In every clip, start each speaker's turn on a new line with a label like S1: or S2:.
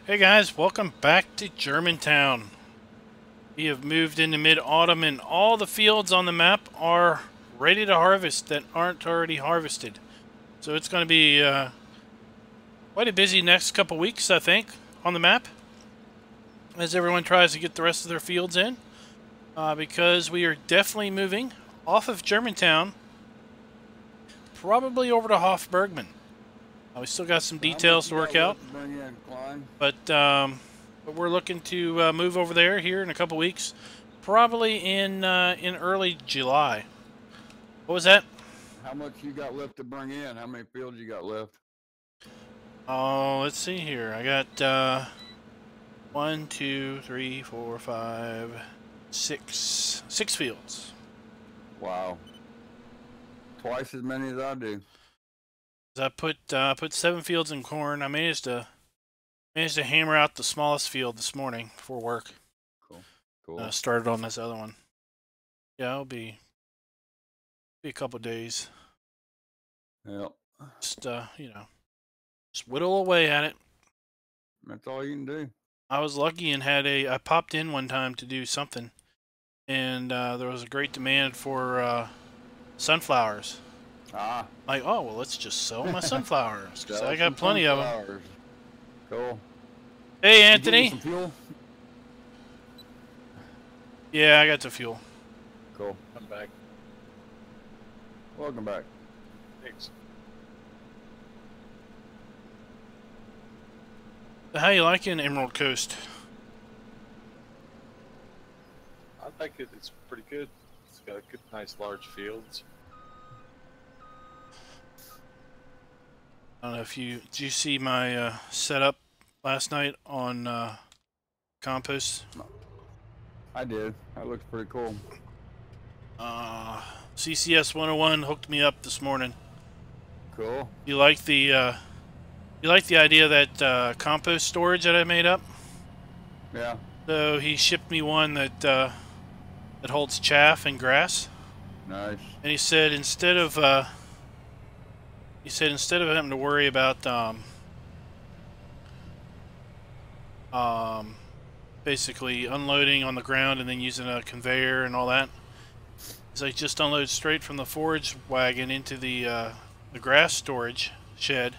S1: Hey guys, welcome back to Germantown. We have moved into mid-autumn and all the fields on the map are ready to harvest that aren't already harvested. So it's going to be quite a busy next couple weeks, I think, on the map as everyone tries to get the rest of their fields in because we are definitely moving off of Germantown, probably over to Hofbergman. We still got some details to work out, but we're looking to move over there here in a couple weeks, probably in early July. What was that?
S2: How much you got left to bring in? How many fields you got left?
S1: Oh, let's see here. I got 1, 2, 3, 4, 5, 6 fields.
S2: Wow, twice as many as I do.
S1: I put 7 fields in corn. I managed to hammer out the smallest field this morning before work.
S2: Cool.
S1: Started on this other one. Yeah, it'll be a couple days.
S2: Yep.
S1: Just just whittle away at it.
S2: That's all you can do.
S1: I was lucky and I popped in one time to do something, and there was a great demand for sunflowers. Like, oh well, let's just sell my sunflowers because I got plenty of them.
S2: Cool.
S1: Hey, Anthony.
S2: Some fuel?
S1: Yeah, I got the fuel.
S2: Cool.
S3: I'm back.
S2: Welcome back.
S3: Thanks.
S1: How you liking Emerald Coast?
S3: I think it's pretty good. It's got good, nice large fields.
S1: I don't know if did you see my setup last night on compost?
S2: I did. That looks pretty cool.
S1: CCS 101 hooked me up this morning.
S2: Cool.
S1: You like the idea that compost storage that I made up?
S2: Yeah.
S1: So he shipped me one that that holds chaff and grass.
S2: Nice.
S1: And he said instead of having to worry about basically unloading on the ground and then using a conveyor and all that, he's like, just unload straight from the forage wagon into the grass storage shed,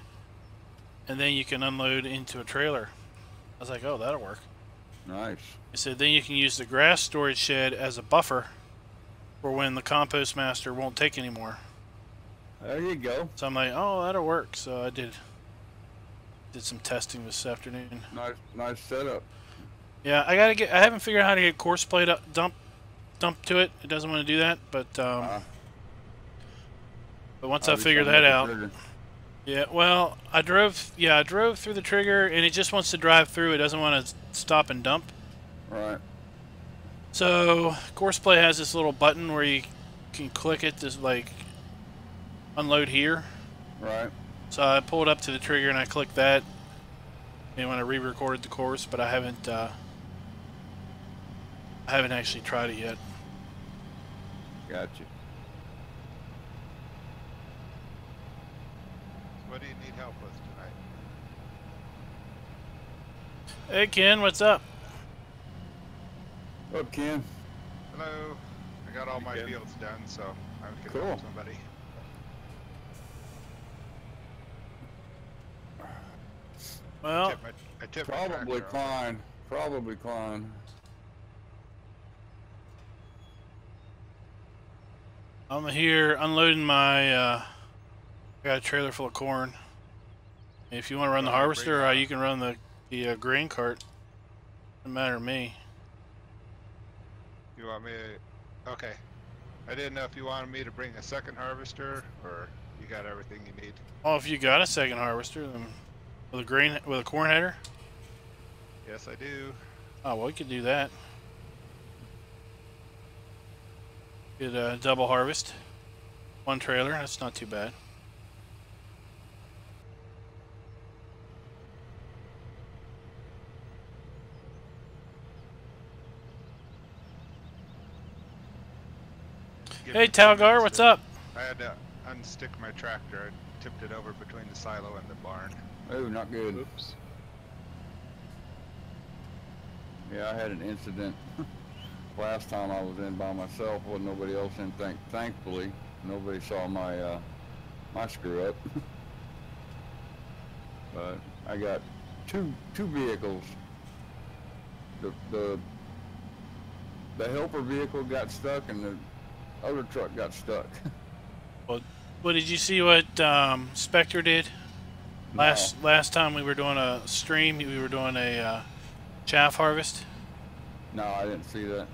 S1: and then you can unload into a trailer. I was like, oh, that'll work.
S2: Nice.
S1: He said then you can use the grass storage shed as a buffer for when the compost master won't take anymore.
S2: There you go.
S1: So I'm like, oh, that'll work. So I did some testing this afternoon.
S2: Nice setup.
S1: Yeah, I haven't figured out how to get course plate dump to it. It doesn't want to do that, but once I figure that out, yeah. Well, I drove through the trigger, and it just wants to drive through. It doesn't want to stop and dump.
S2: Right.
S1: So course plate has this little button where you can click it to like unload here.
S2: Right.
S1: So I pulled up to the trigger and I clicked that. And when I re-recorded the course, but I haven't actually tried it yet.
S2: Gotcha.
S4: What do you need help with tonight?
S1: Hey Ken, what's up?
S2: What's up, Ken?
S4: Hello. I got all my fields done, so I can
S2: Cool.
S4: help somebody.
S1: Well,
S4: I tipped
S2: Probably
S4: my
S2: Klein. Probably Klein.
S1: I'm here unloading my, I got a trailer full of corn. If you want to run the harvester, you can run the grain cart. Doesn't matter to me.
S4: You want me to... Okay. I didn't know if you wanted me to bring a second harvester, or you got everything you need.
S1: Oh, if you got a second harvester, then with a corn header?
S4: Yes, I do.
S1: Oh, well, we could do that. Could double harvest. One trailer, that's not too bad. Hey, Talgar, what's up?
S4: I had to unstick my tractor. I tipped it over between the silo and the barn.
S2: Oh, not good.
S3: Oops.
S2: Yeah, I had an incident last time I was in by myself. Wasn't nobody else in. Thankfully, nobody saw my my screw up. But I got two vehicles. The helper vehicle got stuck, and the other truck got stuck.
S1: Well, did you see what Spectre did? Last time we were doing a stream, we were doing a chaff harvest.
S2: No, I didn't see that.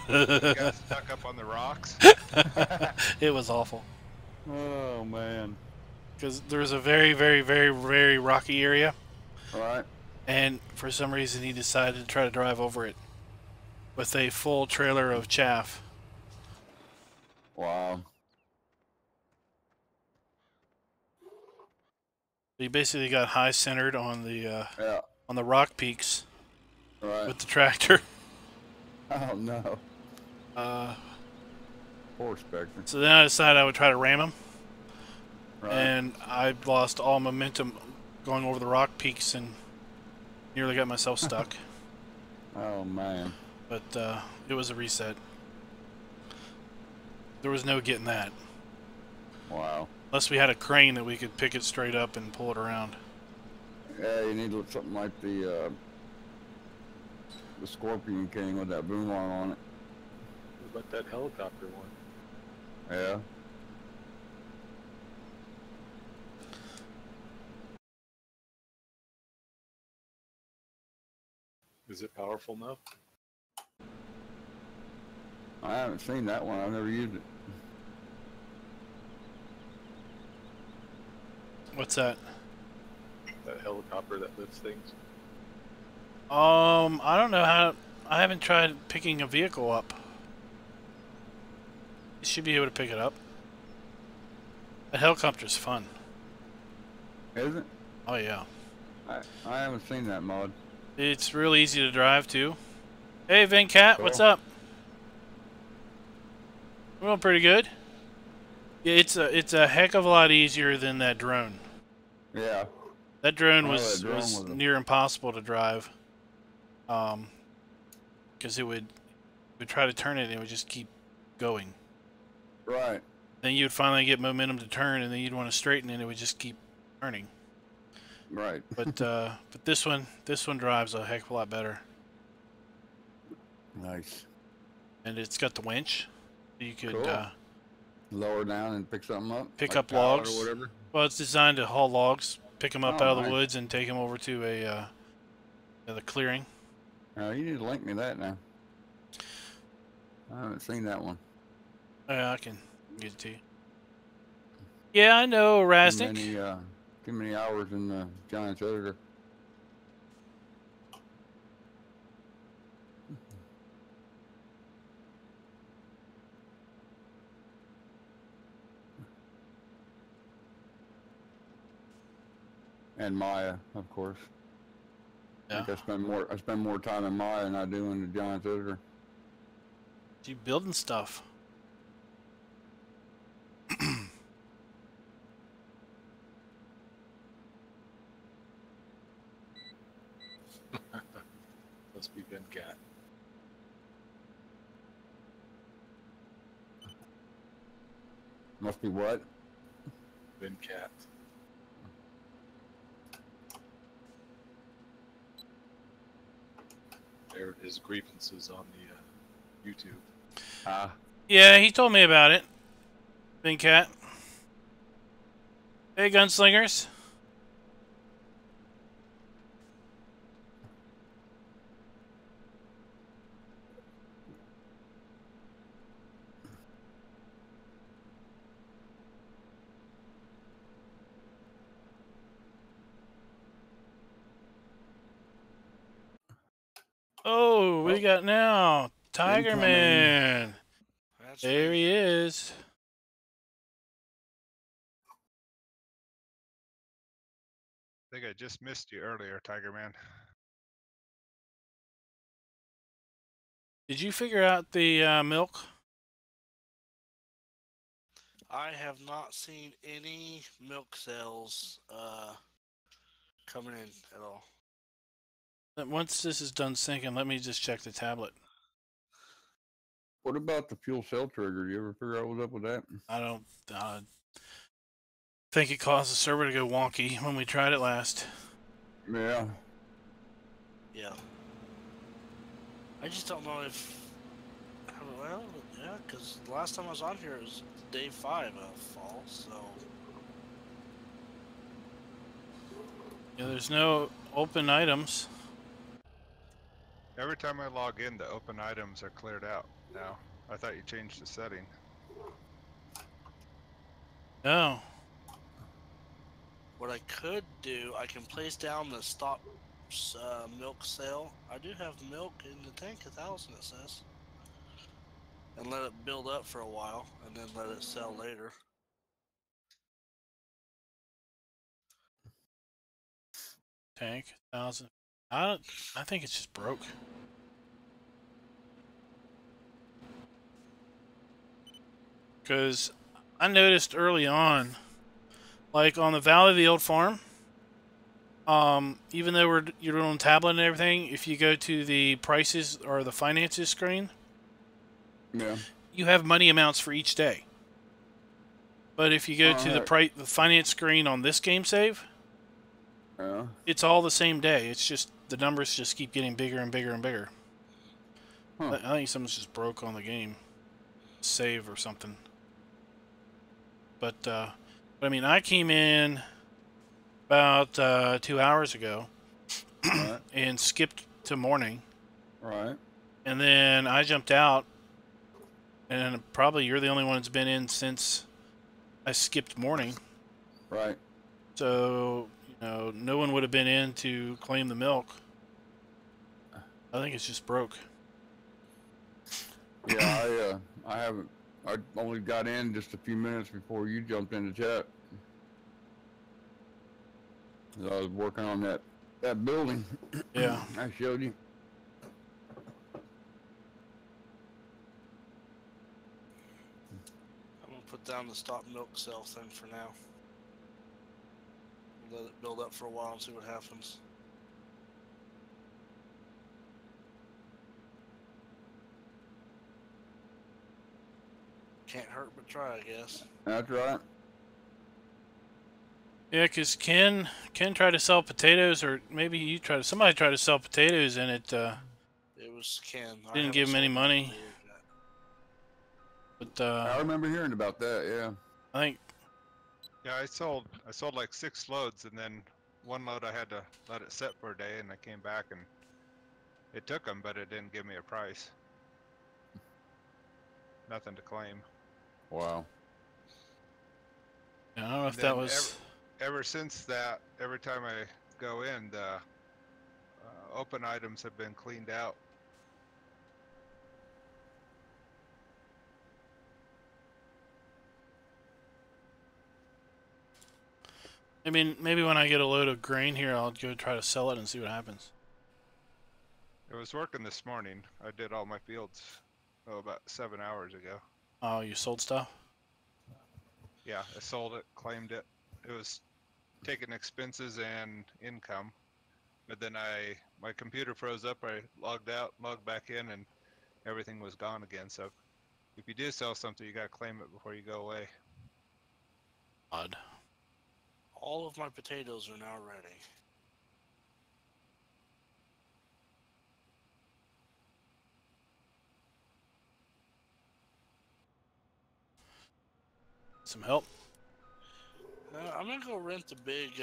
S4: You got stuck up on the rocks.
S1: It was awful.
S2: Oh man.
S1: Because there was a very, very, very, very rocky area.
S2: All right.
S1: And for some reason he decided to try to drive over it with a full trailer of chaff.
S2: Wow.
S1: He basically got high centered on the on the rock peaks with the tractor.
S2: Oh no. Poor Spectre.
S1: So then I decided I would try to ram him.
S2: Right.
S1: And I lost all momentum going over the rock peaks and nearly got myself stuck.
S2: Oh man.
S1: But it was a reset. There was no getting that.
S2: Wow.
S1: Unless we had a crane that we could pick it straight up and pull it around.
S2: Yeah, you need something like the Scorpion King with that boom arm on it.
S3: What about that helicopter one?
S2: Yeah.
S3: Is it powerful enough?
S2: I haven't seen that one. I've never used it.
S1: What's that?
S3: That helicopter that lifts things?
S1: I don't know how. I haven't tried picking a vehicle up. You should be able to pick it up. The helicopter's fun.
S2: Is it?
S1: Oh yeah.
S2: I haven't seen that mod.
S1: It's real easy to drive too. Hey Venkat, what's up? Well, pretty good. Yeah, it's a heck of a lot easier than that drone.
S2: Yeah.
S1: That drone
S2: was
S1: near impossible to drive. Because it would try to turn it and it would just keep going.
S2: Right.
S1: Then you'd finally get momentum to turn, and then you'd want to straighten, and it would just keep turning.
S2: Right.
S1: But this one drives a heck of a lot better.
S2: Nice.
S1: And it's got the winch. You could
S2: Cool. Lower down and pick something up.
S1: pick
S2: like
S1: up
S2: pallet
S1: logs.
S2: or whatever.
S1: Well, it's designed to haul logs, pick them up
S2: Oh,
S1: out of the
S2: nice.
S1: woods, and take them over to the clearing.
S2: You need to link me that now. I haven't seen that one.
S1: Yeah, I can get it to you. Yeah, I know, Raznik.
S2: Too many hours in the Giants editor. And Maya, of course.
S1: Yeah.
S2: I think I spend more time in Maya than I do in the Giants editor.
S1: You building stuff.
S3: Must be Ben Cat.
S2: Must be what?
S3: Ben Cat. Aired his grievances on the YouTube.
S1: Yeah, he told me about it. Big Cat. Hey, gunslingers. Oh, what do you got now? Tiger
S2: Incoming.
S1: Man.
S5: That's
S1: There
S5: me.
S1: he is.
S4: I think I just missed you earlier, Tiger Man.
S1: Did you figure out the milk?
S5: I have not seen any milk sales coming in at all.
S1: Once this is done syncing, let me just check the tablet.
S2: What about the fuel cell trigger? You ever figure out what's up with that?
S1: I don't think it caused the server to go wonky when we tried it last.
S2: Yeah.
S5: Yeah. I just don't know if. Well, yeah, because the last time I was on here it was day 5 of fall, so.
S1: Yeah, there's no open items.
S4: Every time I log in, the open items are cleared out now. I thought you changed the setting.
S1: No.
S5: What I could do, I can place down the stop milk sale. I do have milk in the tank, 1,000 it says. And let it build up for a while, and then let it sell later.
S1: Tank 1,000. I think it's just broke. Because I noticed early on, like on the Valley of the Old Farm, even though you're on tablet and everything, if you go to the prices or the finances screen,
S2: Yeah.
S1: you have money amounts for each day. But if you go to the finance screen on this game save,
S2: Yeah.
S1: it's all the same day. It's just the numbers just keep getting bigger and bigger and bigger.
S2: Huh.
S1: I think something's just broke on the game save or something. But I mean, I came in about 2 hours ago
S2: Right.
S1: and skipped to morning,
S2: Right.
S1: and then I jumped out, and probably you're the only one that's been in since I skipped morning.
S2: Right.
S1: So, you know, no one would have been in to claim the milk. I think it's just broke.
S2: Yeah, I haven't. I only got in just a few minutes before you jumped in the chat. I was working on that building.
S1: Yeah.
S2: I showed you.
S5: I'm gonna put down the stop milk sale thing for now. Let it build up for a while and see what happens. Can't hurt but try, I guess.
S2: That's right.
S1: Yeah, because Ken tried to sell potatoes, or maybe somebody tried to sell potatoes, and it
S5: It was Ken.
S1: didn't give him any money. But
S2: I remember hearing about that. Yeah.
S1: I think
S4: Yeah, I sold like 6 loads, and then one load I had to let it sit for a day, and I came back and it took them, but it didn't give me a price. Nothing to claim.
S2: Wow.
S1: I don't know if
S4: And
S1: that
S4: then
S1: was.
S4: ever since that, every time I go in, the open items have been cleaned out.
S1: I mean, maybe when I get a load of grain here, I'll go try to sell it and see what happens.
S4: It was working this morning. I did all my fields about 7 hours ago.
S1: Oh, you sold stuff?
S4: Yeah, I sold it, claimed it. It was taking expenses and income, but then my computer froze up. I logged out, logged back in, and everything was gone again. So if you do sell something, you gotta claim it before you go away.
S1: Odd.
S5: All of my potatoes are now ready.
S1: Some help?
S5: I'm gonna go rent the big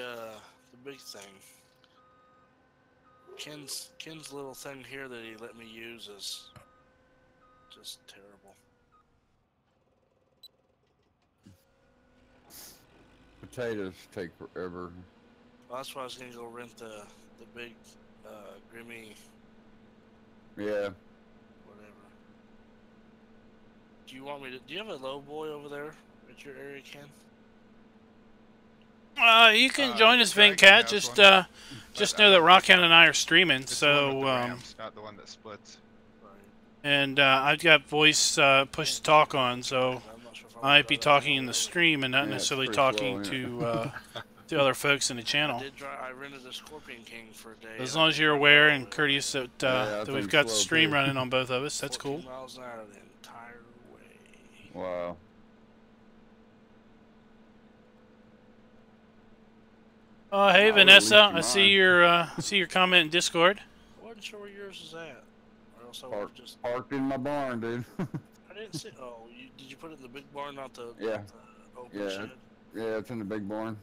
S5: thing. Ken's little thing here that he let me use is just terrible.
S2: Potatoes take forever.
S5: Well, that's why I was gonna go rent the big Grimmy
S2: Yeah.
S5: whatever. Do you want me to? Do you have a low boy over there at your area, Ken?
S1: You can join us,
S4: Dragon
S1: Vincat.
S4: has
S1: Just
S4: one.
S1: know that Rockhound and I are streaming,
S4: It's the one
S1: so
S4: with the ramps, not the one that splits.
S5: Right.
S1: and I've got voice push to talk on, so
S5: I'm not sure if
S1: I might be talking in the stream and not
S2: Yeah, it's
S1: necessarily
S2: pretty
S1: talking
S2: slow,
S1: to the other folks in the
S5: I
S1: channel.
S5: did try. I rented a Scorpion King for a day.
S1: As
S5: and
S1: long
S5: I
S1: as
S5: did
S1: you're
S5: run
S1: aware
S5: all
S1: and
S5: the way
S1: courteous that,
S2: Yeah,
S1: that we've
S2: thing's
S1: got the
S2: slow,
S1: stream
S2: too.
S1: running on both of us. That's
S5: 14
S1: cool.
S5: miles an hour the entire way.
S2: Wow.
S1: Oh, hey
S2: I'll
S1: Vanessa, I
S2: release
S1: see your comment in Discord.
S5: I wasn't sure where yours is at. Or else I would
S2: Park,
S5: have just.
S2: parked in my barn, dude.
S5: I didn't see. Oh, did you put it in the big barn, not the,
S2: Yeah.
S5: not the open
S2: Yeah.
S5: shed?
S2: Yeah, it's in the big barn.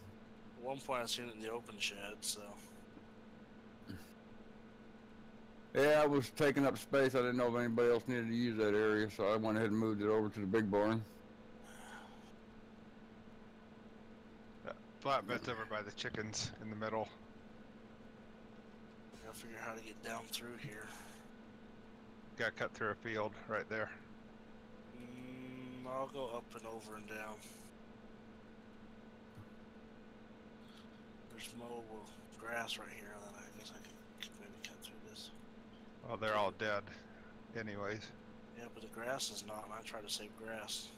S5: At one point I seen it in the open shed, so.
S2: Yeah, I was taking up space. I didn't know if anybody else needed to use that area, so I went ahead and moved it over to the big barn.
S4: Flatbed's over by the chickens in the middle.
S5: I gotta figure out how to get down through here.
S4: Got cut through a field right there.
S5: I'll go up and over and down. There's mowable grass right here, and then I guess I can maybe cut through this.
S4: Well, they're all dead, anyways.
S5: Yeah, but the grass is not, and I try to save grass.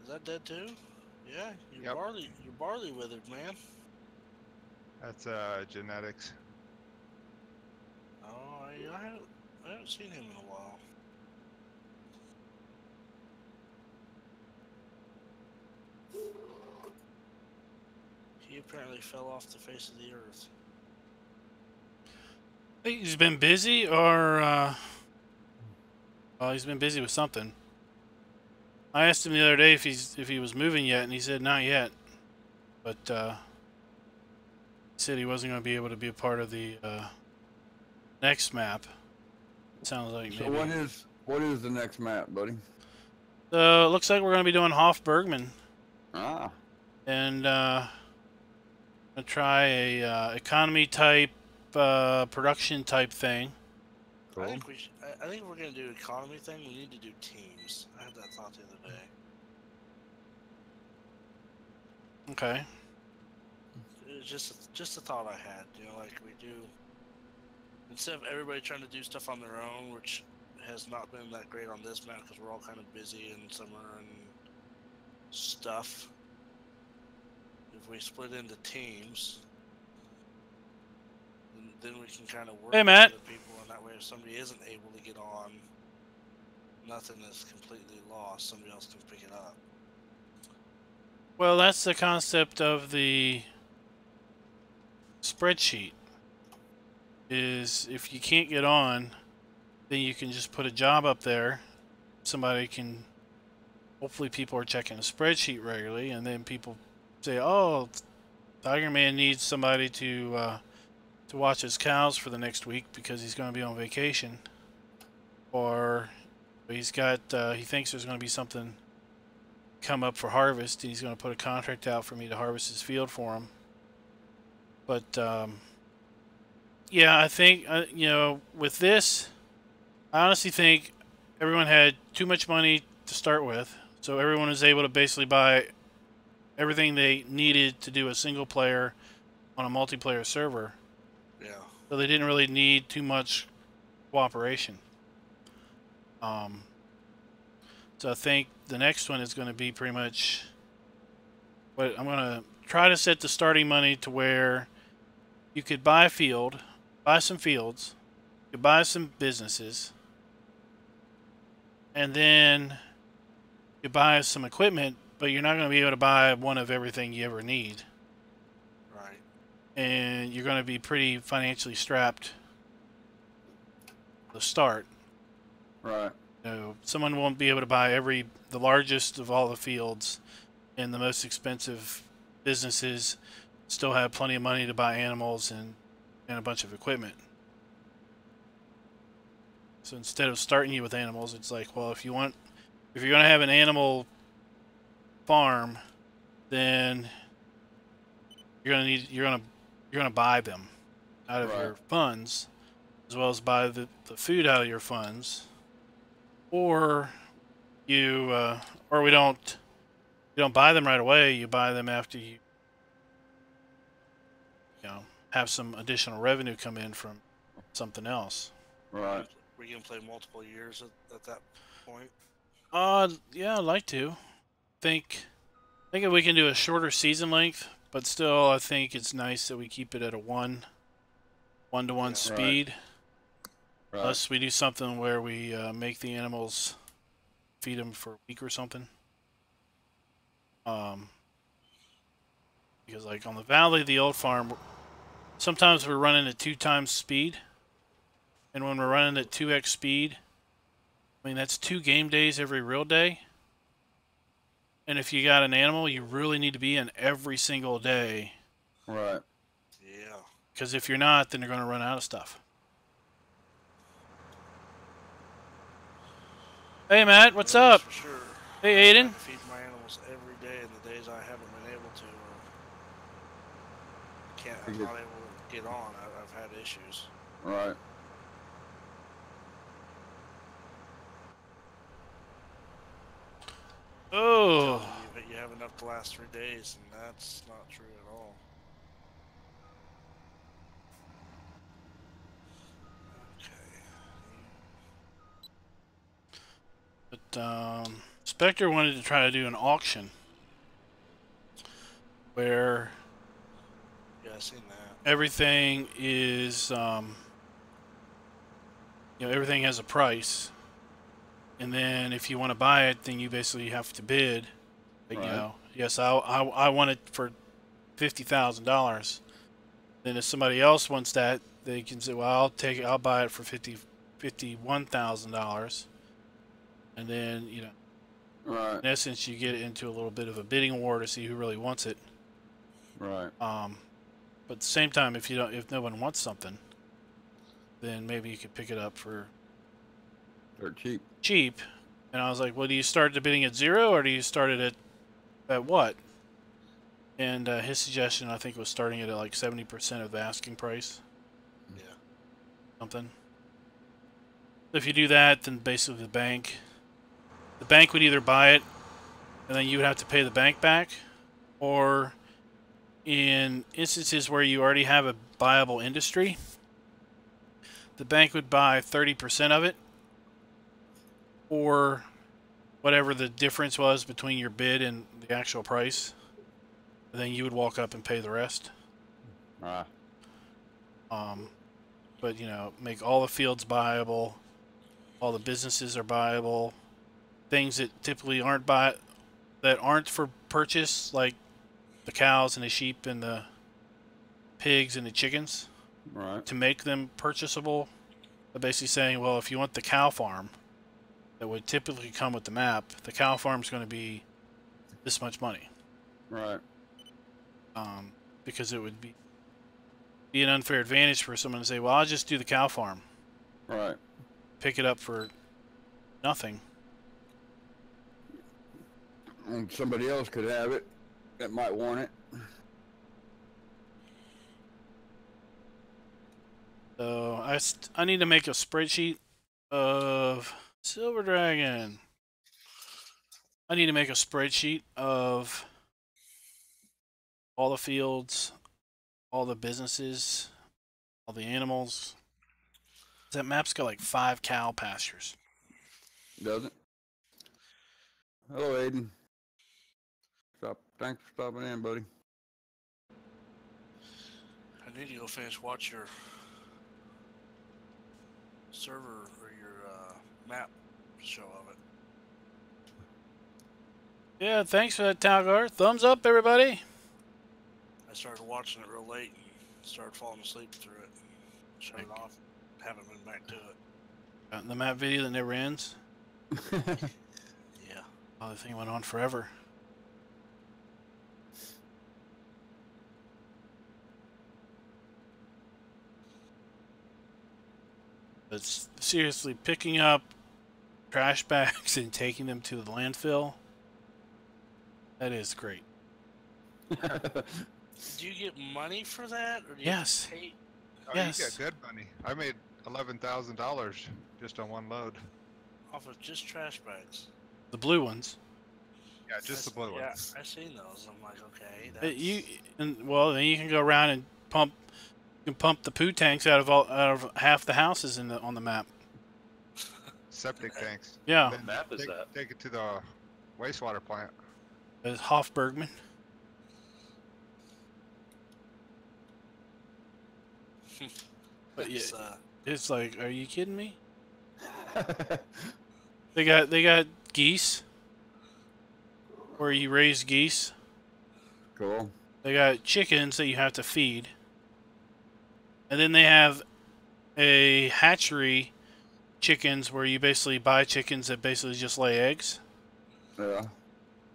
S5: Is that dead too? Yeah, your barley withered, man.
S4: That's genetics.
S5: Oh, I haven't seen him in a while. He apparently fell off the face of the earth.
S1: I think he's been busy, or well, he's been busy with something. I asked him the other day if he was moving yet, and he said not yet. But he said he wasn't going to be able to be a part of the next map. It sounds like
S2: So
S1: maybe.
S2: what is the next map, buddy?
S1: So it looks like we're going to be doing Hofbergman,
S2: Ah.
S1: and gonna try a economy type, production type thing.
S2: Cool.
S5: I think I think if we're gonna do economy thing, we need to do teams. I had that thought the other day.
S1: Okay.
S5: It was just a thought I had. You know, like we do, instead of everybody trying to do stuff on their own, which has not been that great on this map because we're all kind of busy in summer and stuff. If we split into teams, then we can kind of work
S1: Hey,
S5: with
S1: Matt.
S5: other people, and that way if somebody isn't able to get on, nothing is completely lost. Somebody else can pick it up.
S1: Well, that's the concept of the spreadsheet. Is if you can't get on, then you can just put a job up there. Somebody can, hopefully people are checking the spreadsheet regularly, and then people say, oh, Tiger Man needs somebody to watch his cows for the next week because he's going to be on vacation. Or he's got, he thinks there's going to be something come up for harvest, and he's going to put a contract out for me to harvest his field for him. But, yeah, I think, you know, with this, I honestly think everyone had too much money to start with. So everyone was able to basically buy everything they needed to do a single player on a multiplayer server.
S5: Yeah.
S1: So they didn't really need too much cooperation. So I think the next one is going to be pretty much what I'm going to try to set the starting money to where you could buy a field, buy some fields, you could buy some businesses, and then you buy some equipment, but you're not going to be able to buy one of everything you ever need.
S5: Right.
S1: And you're going to be pretty financially strapped to start.
S2: Right.
S1: You know, someone won't be able to buy the largest of all the fields and the most expensive businesses, still have plenty of money to buy animals and a bunch of equipment. So instead of starting you with animals, it's like, well, if you're going to have an animal farm, then you're going to buy them out of your funds, as well as buy the food out of your funds. Or you don't buy them right away. You buy them after you have some additional revenue come in from something else.
S2: Right.
S5: We can play multiple years at that point.
S1: Yeah, I'd like to. Think if we can do a shorter season length, but still, I think it's nice that we keep it at a 1-to-1 speed.
S2: Right.
S1: Unless we do something where we make the animals feed them for a week or something. Because like on the Valley, the old farm, sometimes we're running at 2 times speed. And when we're running at 2x speed, I mean, that's 2 game days every real day. And if you got an animal, you really need to be in every single day.
S2: Right.
S5: Yeah.
S1: Because if you're not, then they're going to run out of stuff. Hey, Matt, what's up?
S5: For sure.
S1: Hey, Aiden.
S5: I feed my animals every day, and the days I haven't been able to, I'm not able to get on. I've had issues.
S2: Right.
S1: Oh.
S5: But you have enough to last 3 days, and that's not true at all.
S1: Okay. But Spectre wanted to try to do an auction where
S5: Yeah, I've seen that.
S1: everything is, everything has a price. And then if you want to buy it, then you basically have to bid. Like,
S2: Right.
S1: Yes, I want it for $50,000. Then if somebody else wants that, they can say, well, I'll take it. I'll buy it for $51,000. And then,
S2: Right.
S1: in essence, you get into a little bit of a bidding war to see who really wants it.
S2: Right.
S1: But at the same time, if no one wants something, then maybe you could pick it up for
S2: They're cheap.
S1: cheap. And I was like, well, do you start the bidding at 0 or do you start it at what? And his suggestion, I think, was starting it at like 70% of the asking price.
S5: Yeah.
S1: Something. If you do that, then basically the bank would either buy it and then you would have to pay the bank back, or in instances where you already have a viable industry, the bank would buy 30% of it, or whatever the difference was between your bid and the actual price. And then you would walk up and pay the rest.
S2: Ah.
S1: But make all the fields buyable, all the businesses are buyable. Things that typically that aren't for purchase, like the cows and the sheep and the pigs and the chickens,
S2: Right.
S1: to make them purchasable. They're basically saying, well, if you want the cow farm that would typically come with the map, the cow farm is going to be this much money.
S2: Right.
S1: Because it would be an unfair advantage for someone to say, well, I'll just do the cow farm.
S2: Right.
S1: Pick it up for nothing.
S2: And somebody else could have it that might want it.
S1: So I need to make a spreadsheet of Silver Dragon. I need to make a spreadsheet of all the fields, all the businesses, all the animals. That map's got like 5 cow pastures.
S2: Does it? Hello, Aiden. Thanks for stopping in, buddy.
S5: I need to go watch your server or your map show of it.
S1: Yeah, thanks for that, Talgar. Thumbs up, everybody.
S5: I started watching it real late and started falling asleep through it. Shut it off. Haven't been back to it.
S1: The map video that never ends.
S5: Yeah.
S1: Oh, the thing went on forever. But seriously, picking up trash bags and taking them to the landfill, that is great.
S5: Do you get money for that? Or do you
S1: Yes.
S5: Pay?
S4: Oh,
S1: Yes.
S4: you get good money. I made $11,000 just on one load.
S5: Off of just trash bags?
S1: The blue ones.
S4: Yeah, just the blue
S5: Yeah,
S4: ones.
S5: I've seen those. I'm like, okay. That's...
S1: Then you can go around and pump the poo tanks out of half the houses on the map.
S4: septic tanks.
S1: Yeah,
S4: Then
S3: Map is that?
S4: take it to the wastewater plant.
S1: it's Hofbergman. But yeah,
S5: It's,
S1: it's like, are you kidding me? They got geese, where you raise geese.
S2: Cool.
S1: They got chickens that you have to feed, and then they have a hatchery chickens where you basically buy chickens that basically just lay eggs.
S2: Yeah.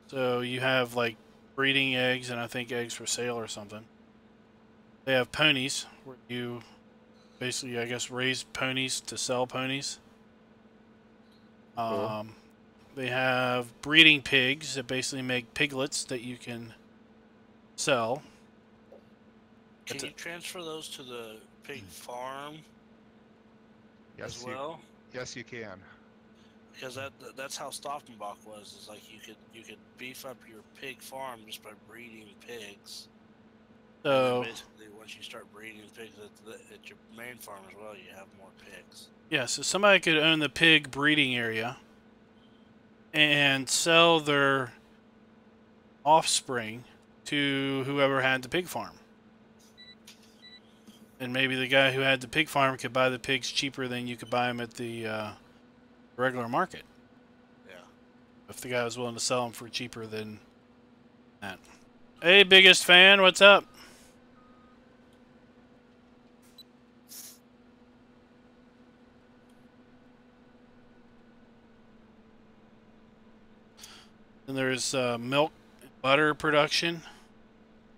S1: So you have like breeding eggs and I think eggs for sale or something. They have ponies where you basically, I guess, raise ponies to sell ponies.
S2: Cool.
S1: They have breeding pigs that basically make piglets that you can sell.
S5: can you transfer those to the pig farm
S4: Yes,
S5: as well?
S4: Yes, you can.
S5: Because that's how Stauffenbach was. Is like you could beef up your pig farm just by breeding pigs. And
S1: So
S5: then basically, once you start breeding pigs at your main farm as well, you have more pigs.
S1: yeah, so somebody could own the pig breeding area and sell their offspring to whoever had the pig farm. And maybe the guy who had the pig farm could buy the pigs cheaper than you could buy them at the regular market.
S5: Yeah.
S1: If the guy was willing to sell them for cheaper than that. Hey, biggest fan, what's up? Then there's milk, butter production,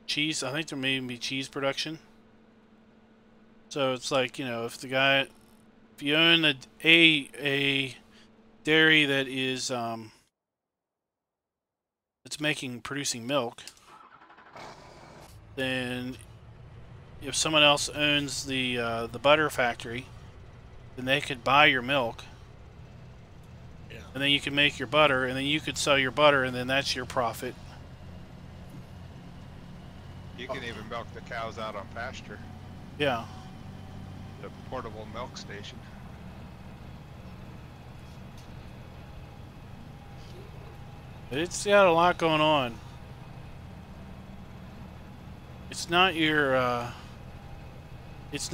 S1: cheese. I think there may even be cheese production. So it's like, you know, if you own a dairy that is it's producing milk, then if someone else owns the butter factory, then they could buy your milk.
S5: Yeah.
S1: And then you can make your butter, and then you could sell your butter, and then that's your profit.
S4: You can even milk the cows out on pasture.
S1: Yeah.
S4: The portable milk station.
S1: It's got a lot going on. It's not your, it's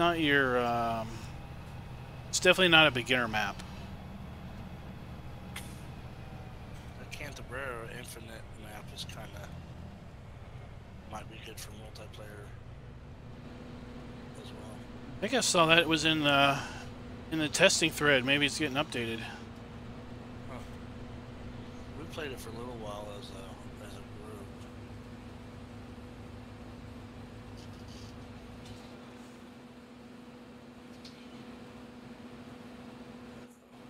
S1: definitely not a beginner map.
S5: The Canterbury Infinite map is kind of might be good for multiplayer as well.
S1: I think I saw that it was in the testing thread. Maybe it's getting updated.
S5: Huh. We played it for a little while as a group.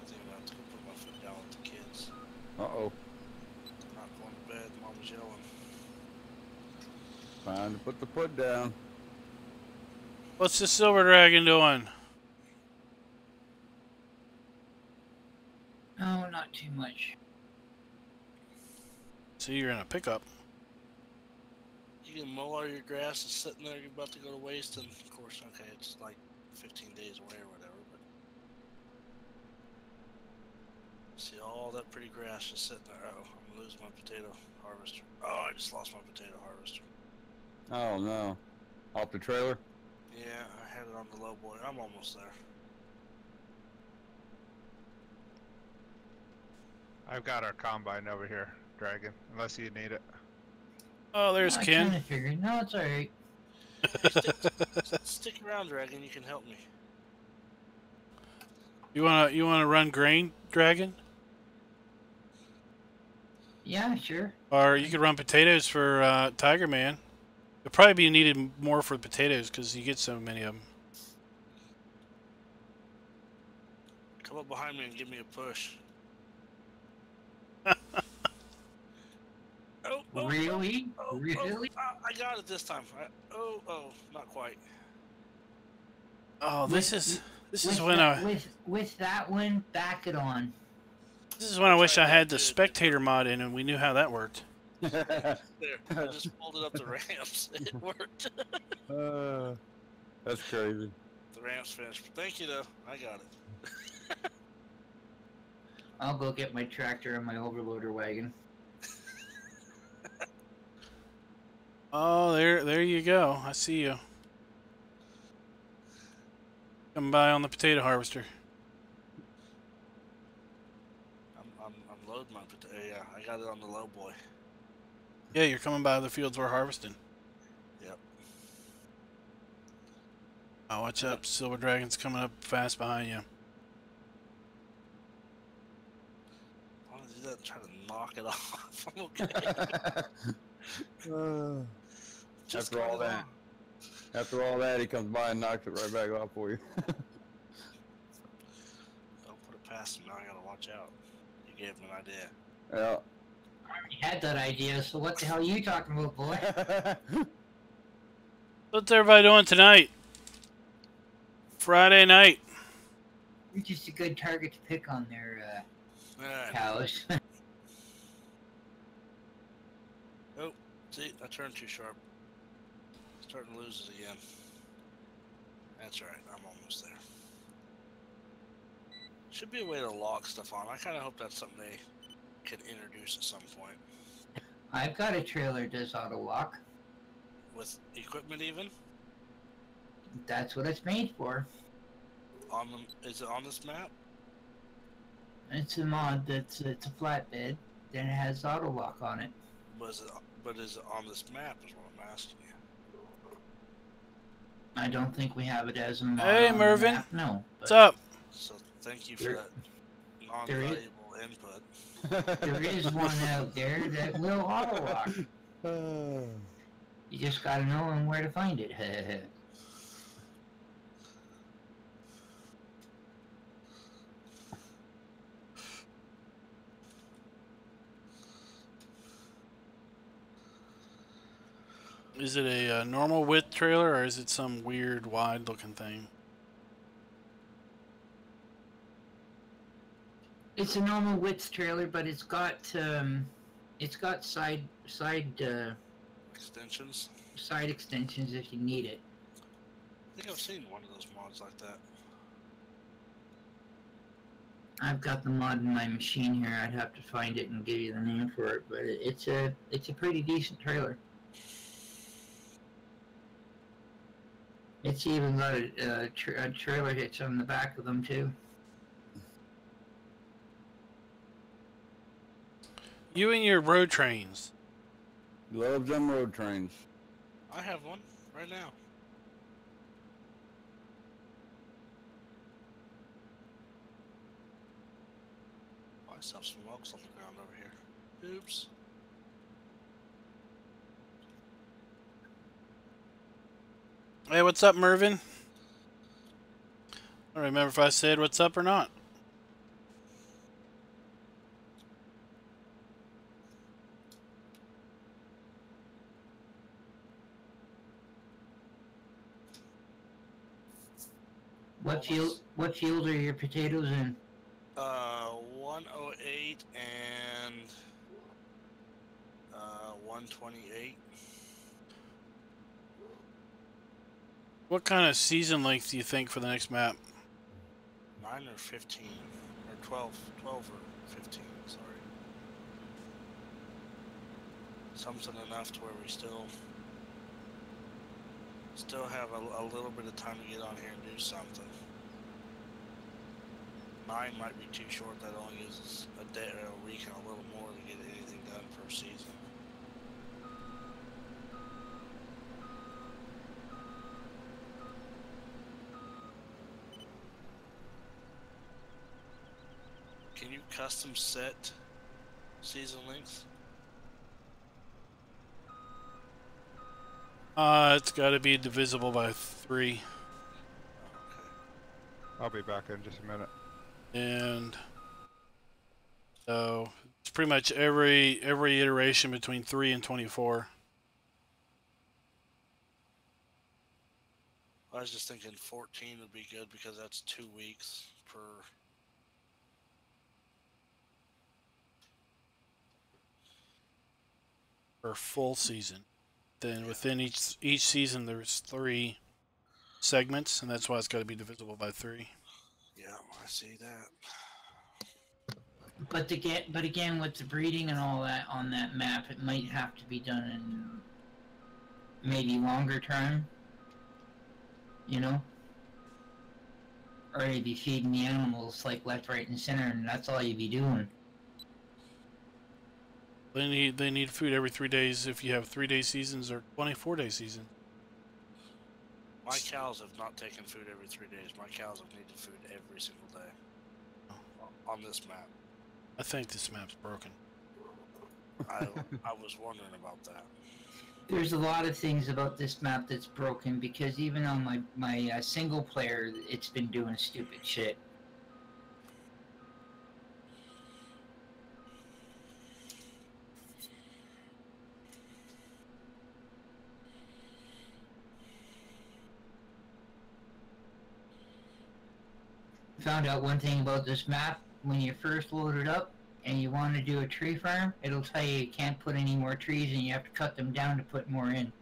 S5: I think I'm gonna have to go put my foot down with the kids.
S2: Uh-oh.
S5: Not going to bed. Mom's yelling.
S2: Time to put the foot down.
S1: What's the silver dragon doing?
S6: Oh, not too much.
S1: So you're in a pickup.
S5: You can mow all your grass. It's sitting there. You're about to go to waste, and of course, okay, it's like 15 days away or whatever. But see all that pretty grass just sitting there. Oh, I'm gonna lose my potato harvester. Oh, I just lost my potato harvester.
S2: Oh no. Off the trailer?
S5: Yeah, I had it on the low boy. I'm almost there.
S4: I've got our combine over here, Dragon, unless you need it.
S1: Oh, there's
S6: I
S1: Ken.
S6: kind of figured. No, it's alright.
S5: Stick around, Dragon. You can help me.
S1: You wanna run grain, Dragon?
S6: Yeah, sure.
S1: Or you could run potatoes for Tiger Man. It'll probably be needed more for potatoes because you get so many of them.
S5: Come up behind me and give me a push. Oh,
S6: Really?
S5: oh,
S6: Really?
S5: I got it this time. Not quite.
S1: Oh, this is
S6: With
S1: when
S6: that,
S1: I
S6: with that one, back it on.
S1: this is when I wish I had the spectator mod in and we knew how that worked.
S5: There, I just folded up the ramps. It worked.
S2: That's crazy.
S5: The ramps finished. Thank you, though. I got it.
S6: I'll go get my tractor and my overloader wagon.
S1: Oh, there you go. I see you. Come by on the potato harvester.
S5: I'm loading my potato. Yeah, I got it on the low boy.
S1: Yeah, you're coming by the fields we're harvesting.
S5: Yep.
S1: Oh, watch up. Silver Dragon's coming up fast behind you.
S5: Why don't you do that and try to knock it off? I'm okay. Just
S2: After all
S5: cut it
S2: that.
S5: off.
S2: After all that, he comes by and knocks it right back off for you.
S5: Don't put it past him. Now I gotta watch out. You gave him an idea.
S2: Yeah.
S6: I already had that idea, so what the hell are you talking about, boy?
S1: What's everybody doing tonight? Friday night.
S6: You're just a good target to pick on their
S5: Alright.
S6: cows.
S5: Oh, see, I turned too sharp. Starting to lose it again. That's alright, I'm almost there. Should be a way to lock stuff on. I kind of hope that's something they can introduce at some point.
S6: I've got a trailer that does auto lock.
S5: With equipment even?
S6: That's what it's made for.
S5: On the, is it on this map?
S6: It's a mod it's a flatbed, then it has auto lock on it.
S5: But is it on this map is what I'm asking you.
S6: I don't think we have it as a mod.
S1: Hey,
S6: on the
S1: Mervin.
S6: map, no.
S1: What's
S6: but
S1: up?
S5: So thank you for
S6: There-
S5: that
S6: there is-
S5: non-valuable input.
S6: There is one out there that will auto lock. You just gotta know where to find it.
S1: Is it a normal width trailer or is it some weird wide looking thing?
S6: It's a normal width trailer, but it's got side
S5: Extensions?
S6: extensions if you need it.
S5: I think I've seen one of those mods like that.
S6: I've got the mod in my machine here. I'd have to find it and give you the name for it, but it's a pretty decent trailer. It's even got a trailer hitch on the back of them too.
S1: You and your road trains.
S2: Love them road trains.
S5: I have one right now. Oh, I saw some smokes on the ground over here. Oops.
S1: Hey, what's up, Mervin? I don't remember if I said what's up or not.
S6: What field are your potatoes in?
S5: 108 and 128.
S1: What kind of season length do you think for the next map?
S5: 9 or 15 or 12 or 15, sorry. Something enough to where we still have a little bit of time to get on here and do something. 9 might be too short. That only gives us a day or a week and a little more to get anything done per season. Can you custom set season lengths?
S1: It's got to be divisible by 3.
S5: Okay.
S4: I'll be back in just a minute.
S1: And so it's pretty much every iteration between 3 and 24.
S5: I was just thinking 14 would be good because that's 2 weeks per.
S1: For full season. Then within each season there's 3 segments, and that's why it's got to be divisible by 3.
S5: Yeah, I see that.
S6: But again, with the breeding and all that on that map, it might have to be done in maybe longer term. You know? Or you'd be feeding the animals like left, right, and center, and that's all you'd be doing.
S1: They need food every 3 days if you have 3-day seasons or 24-day seasons.
S5: My cows have not taken food every 3 days. My cows have needed food every single day. On this map.
S1: I think this map's broken.
S5: I was wondering about that.
S6: There's a lot of things about this map that's broken because even on my single player, it's been doing stupid shit. Found out one thing about this map. When you first load it up and you want to do a tree farm, it'll tell you can't put any more trees and you have to cut them down to put more in.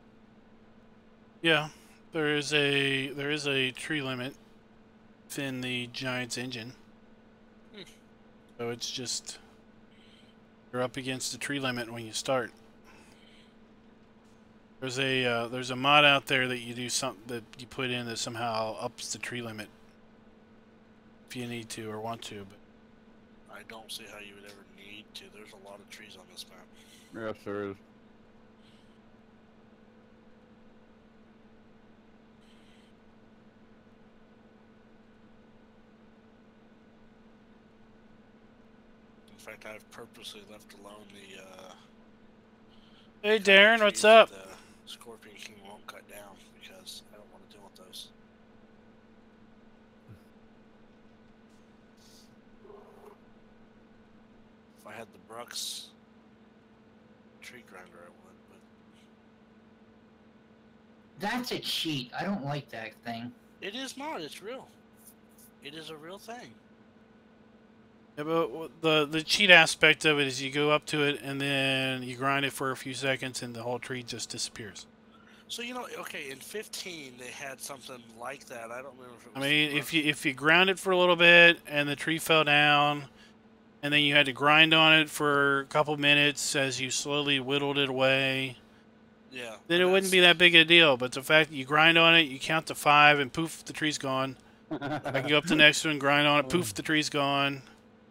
S1: Yeah, there is a tree limit within the Giants engine. So it's just you're up against the tree limit when you start. There's a mod out there that you do something that you put in that somehow ups the tree limit if you need to or want to, but
S5: I don't see how you would ever need to. There's a lot of trees on this map.
S2: Yes, there is.
S5: In fact, I've purposely left alone the.
S1: hey Darren, what's
S5: trees
S1: up?
S5: that the Scorpion King won't cut down because I don't want to deal with those. If I had the Brooks tree grinder, I would, but
S6: That's a cheat. I don't like that thing.
S5: it is not. It's real. It is a real thing.
S1: Yeah, but the cheat aspect of it is you go up to it and then you grind it for a few seconds and the whole tree just disappears.
S5: So you know, okay, in 15 they had something like that. I don't remember if it was.
S1: I mean,
S5: the
S1: if you ground it for a little bit and the tree fell down, and then you had to grind on it for a couple minutes as you slowly whittled it away,
S5: yeah,
S1: then it wouldn't be that big a deal. But the fact that you grind on it, you count to 5, and poof, the tree's gone. I can go up to the next one, grind on it, poof, the tree's gone.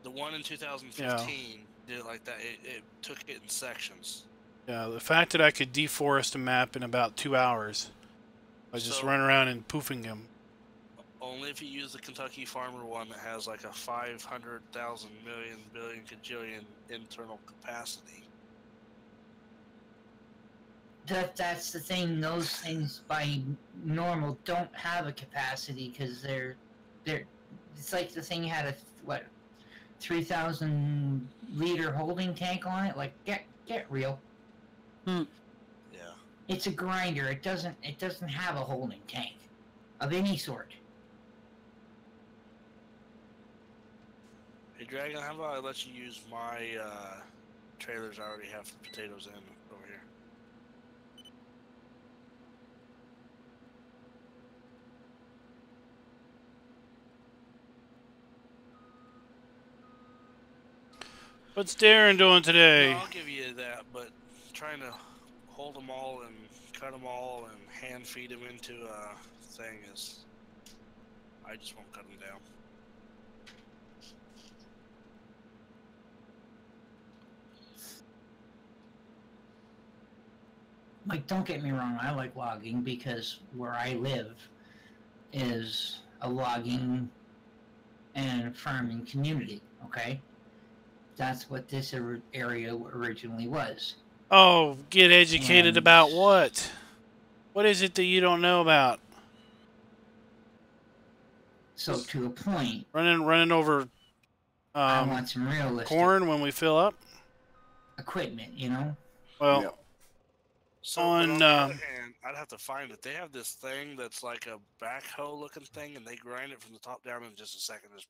S5: The one in 2015 did it like that. It took it in sections.
S1: Yeah, the fact that I could deforest a map in about 2 hours by just
S5: So-
S1: running around and poofing them.
S5: Only if you use the Kentucky Farmer one that has like a 500,000 million billion gajillion internal capacity.
S6: That's the thing. Those things by normal don't have a capacity because they're. It's like the thing had a 3,000 liter holding tank on it. Like get real.
S5: Yeah.
S6: It's a grinder. It doesn't have a holding tank of any sort.
S5: Hey Dragon, how about I let you use my trailers I already have the potatoes in over here?
S1: What's Darren doing today?
S5: No, I'll give you that, but trying to hold them all and cut them all and hand feed them into a thing is, I just won't cut them down.
S6: Like, don't get me wrong, I like logging because where I live is a logging and farming community, okay? That's what this area originally was.
S1: Oh, get educated
S6: And-
S1: about what? What is it that you don't know about?
S6: So to a point,
S1: Running over
S6: I want some realistic
S1: corn when we fill up?
S6: equipment, you know?
S1: Well,
S2: Yep.
S5: So,
S1: On,
S5: but on the other hand, I'd have to find it. They have this thing that's like a backhoe looking thing, and they grind it from the top down in just a second. Just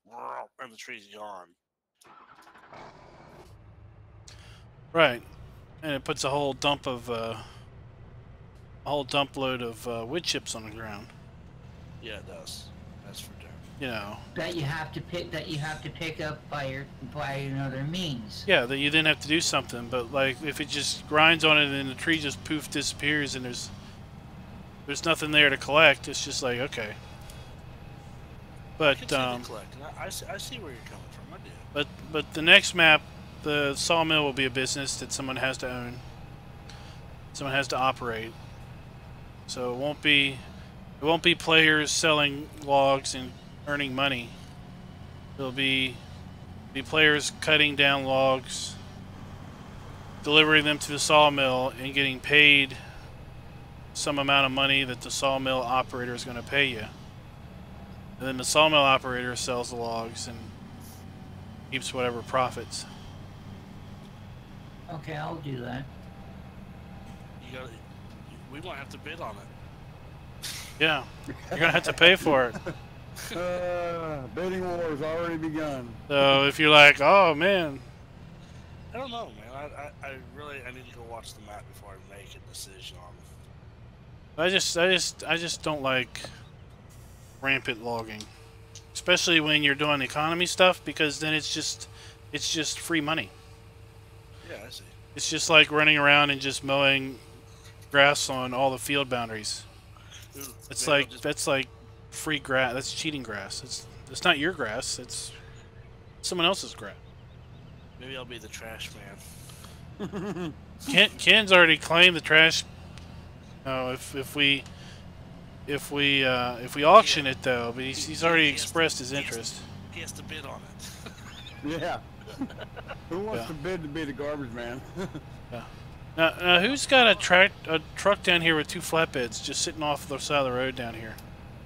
S5: and the tree's gone.
S1: right. And it puts a whole dump of a whole dump load of wood chips on the ground.
S5: Yeah, it does. That's for damn.
S1: you know.
S6: That you have to pick up by another means.
S1: Yeah, that you then have to do something. But like, if it just grinds on it and then the tree just poof disappears and there's nothing there to collect, it's just like, okay. But
S5: I see where you're coming from. I do.
S1: But the next map, the sawmill will be a business that someone has to own. Someone has to operate. So it won't be players selling logs and earning money. It'll be players cutting down logs, delivering them to the sawmill, and getting paid some amount of money that the sawmill operator is going to pay you. And then the sawmill operator sells the logs and keeps whatever profits.
S6: Okay, I'll do that.
S5: We won't have to bid on it.
S1: Yeah, you're going to have to pay for it.
S2: Bidding war has already begun.
S1: So if you're like, oh man.
S5: I don't know, man. I need to go watch the map before I make a decision on it.
S1: I just don't like rampant logging, especially when you're doing economy stuff, because then it's just free money.
S5: Yeah, I see.
S1: It's just like running around and just mowing grass on all the field boundaries. It's like that's like free grass. That's cheating grass. It's not your grass. It's someone else's grass.
S5: Maybe I'll be the trash man.
S1: Ken's already claimed the trash. If we auction it though, but he's already expressed his interest.
S5: He has to bid on it.
S2: Yeah. Who wants to bid to be the garbage man?
S1: Yeah. Now, who's got a truck down here with two flatbeds just sitting off the side of the road down here?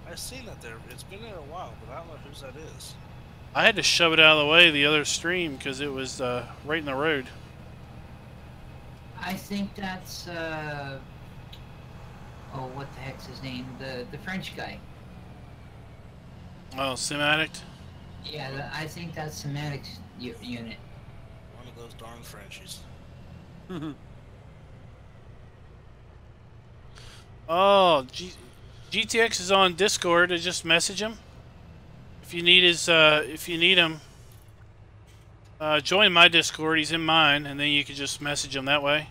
S5: I've seen that there. It's been there a while, but I don't know whose that is.
S1: I had to shove it out of the way the other stream because it was right in the road.
S6: I think that's oh, what the heck's his name? The French guy.
S1: Oh, Sim Addict?
S6: Yeah, I think that's Semantics unit.
S5: One of those darn Frenchies.
S1: Oh, GTX is on Discord. I just message him. If you need him, join my Discord. He's in mine, and then you can just message him that way.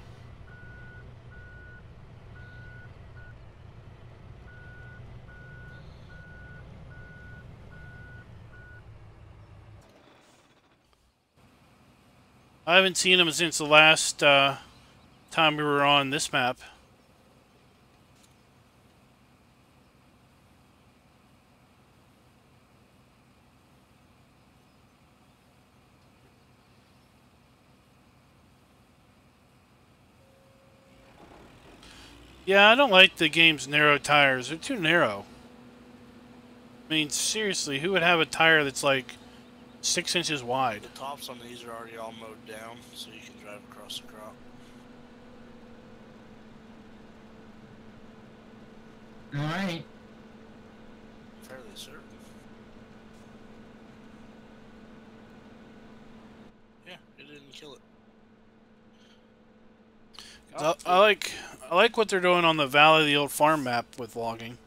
S1: I haven't seen him since the last time we were on this map. Yeah, I don't like the game's narrow tires. They're too narrow. I mean, seriously, who would have a tire that's like 6 inches wide?
S5: The tops on these are already all mowed down, so you can drive across the crop.
S6: Alright.
S5: Fairly certain. Yeah, it didn't kill it.
S1: I like what they're doing on the Valley of the Old Farm map with logging.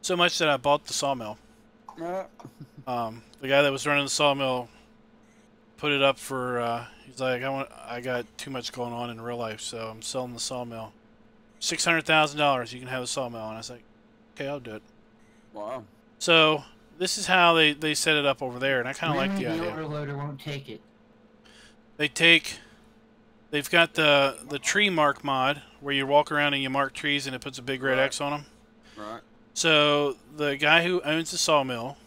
S1: So much that I bought the sawmill. The guy that was running the sawmill put it up for. He's like, I got too much going on in real life, so I'm selling the sawmill. $600,000. You can have the sawmill, and I was like, okay, I'll do it.
S2: Wow.
S1: So this is how they set it up over there, and I kind of like the idea.
S6: The overloader won't take it.
S1: They've got the tree mark mod where you walk around and you mark trees and it puts a big red X on them.
S2: Right.
S1: So the guy who owns the sawmill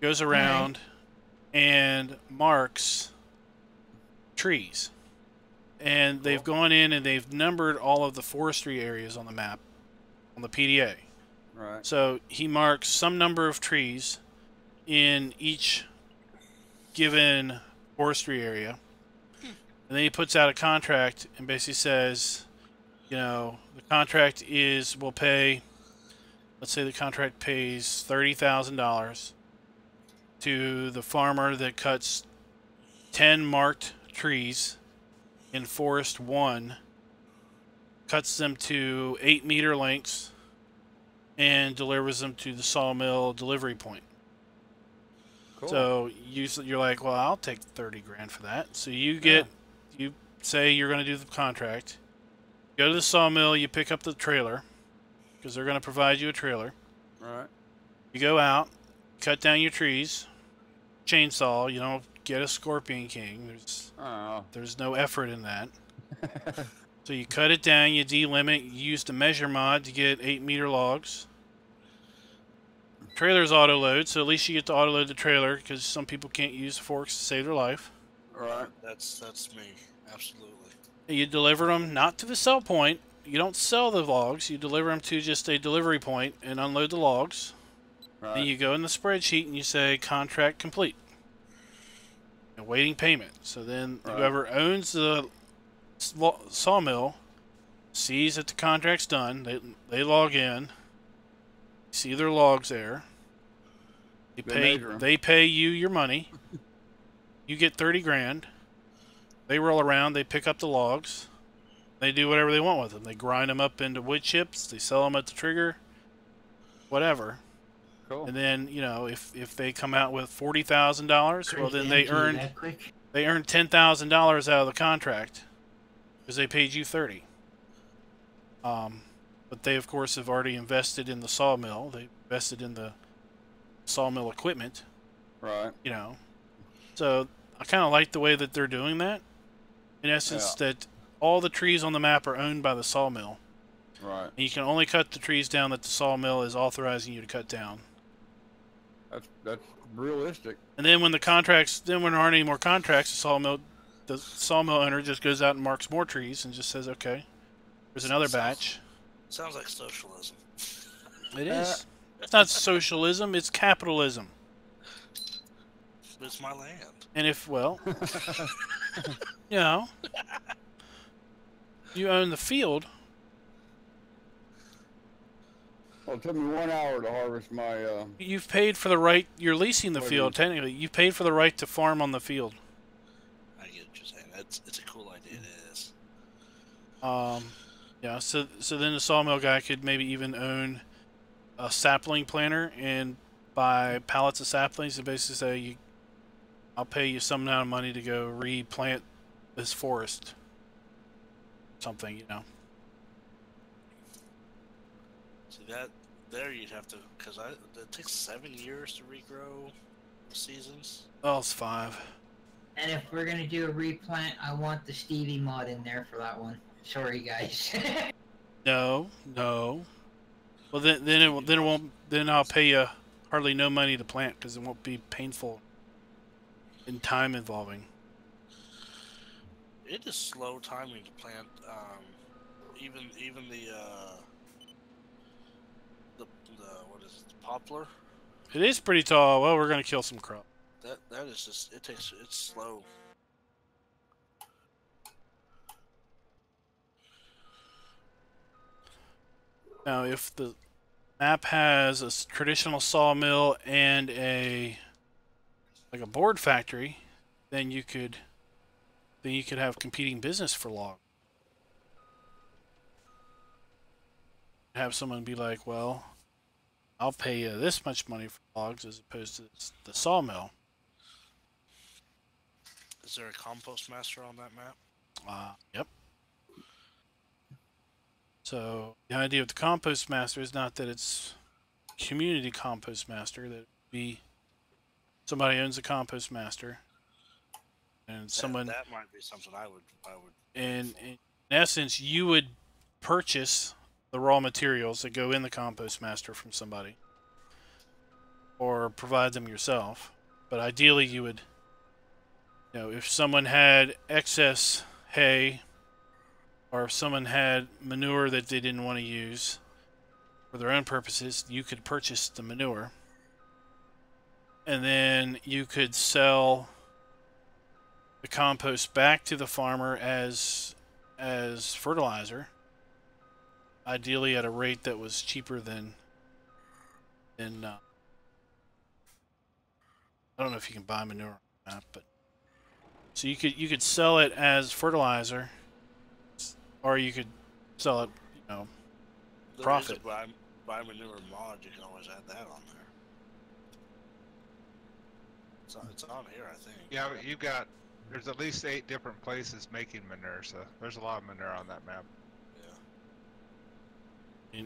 S1: goes around and marks trees. And they've gone in and they've numbered all of the forestry areas on the map, on the PDA.
S2: Right.
S1: So he marks some number of trees in each given forestry area. And then he puts out a contract and basically says, you know, the contract will pay, let's say the contract pays $30,000 to the farmer that cuts 10 marked trees in Forest 1, cuts them to 8-meter lengths, and delivers them to the sawmill delivery point.
S2: Cool.
S1: So you're like, well, I'll take 30 grand for that. So you say you're going to do the contract. Go to the sawmill. You pick up the trailer because they're going to provide you a trailer.
S2: Right.
S1: You go out, cut down your trees, chainsaw. You don't get a Scorpion King. There's no effort in that. So you cut it down. You delimit. You use the measure mod to get 8-meter logs. Trailer's auto load, so at least you get to auto load the trailer because some people can't use forks to save their life.
S2: Right.
S5: That's me, absolutely.
S1: You deliver them not to the sell point. You don't sell the logs. You deliver them to just a delivery point and unload the logs.
S2: Right.
S1: Then you go in the spreadsheet and you say contract complete. Awaiting payment. So then whoever owns the sawmill sees that the contract's done. They log in. See their logs there. They pay you your money. You get 30 grand. They roll around. They pick up the logs. They do whatever they want with them. They grind them up into wood chips. They sell them at the trigger. Whatever.
S2: Cool.
S1: And then if they come out with $40,000, well then they earned $10,000 out of the contract because they paid you 30. But they, of course, have already invested in the sawmill. They invested in the sawmill equipment.
S2: Right.
S1: So I kind of like the way that they're doing that. In essence, that all the trees on the map are owned by the sawmill.
S2: Right.
S1: And you can only cut the trees down that the sawmill is authorizing you to cut down.
S2: That's realistic.
S1: And then when there aren't any more contracts, the sawmill owner just goes out and marks more trees and just says, okay, there's another batch.
S5: Sounds like socialism.
S1: It is. It's not socialism, it's capitalism.
S5: It's my land.
S1: And you own the field.
S2: Well, it took me 1 hour to harvest my...
S1: You've paid for the right... You're leasing the field, technically. You've paid for the right to farm on the field.
S5: I get what you're saying. It's a cool idea, it is.
S1: Yeah, so then the sawmill guy could maybe even own a sapling planter and buy pallets of saplings and basically say, I'll pay you some amount of money to go replant this forest. Something,
S5: See, there you'd have to, because it takes 7 years to regrow seasons.
S1: Oh, it's 5.
S6: And if we're gonna do a replant, I want the Stevie mod in there for that one. Sorry, guys.
S1: No. Well, then I'll pay you hardly no money to plant because it won't be painful and time involving.
S5: It is slow timing to plant. Even the what is it? The poplar.
S1: It is pretty tall. Well, we're gonna kill some crop.
S5: That is just it's slow.
S1: Now, if the map has a traditional sawmill and a board factory, then you could have competing business for log. Have someone be like, well, I'll pay you this much money for logs as opposed to the sawmill.
S5: Is there a compost master on that map?
S1: Yep. So the idea of the compost master is not that it's community compost master, that it would be somebody owns a compost master, and
S5: that might be something I would.
S1: And in essence, you would purchase the raw materials that go in the compost master from somebody, or provide them yourself. But ideally, you would, if someone had excess hay, or if someone had manure that they didn't want to use for their own purposes, you could purchase the manure. And then you could sell the compost back to the farmer as fertilizer, ideally at a rate that was cheaper than I don't know if you can buy manure or not, but so you could sell it as fertilizer, or you could sell it, profit.
S5: There is a buy manure mod. You can always add that on there. It's on here, I think.
S4: Yeah, but you've got, there's at least 8 different places making manure, so there's a lot of manure on that map.
S5: Yeah.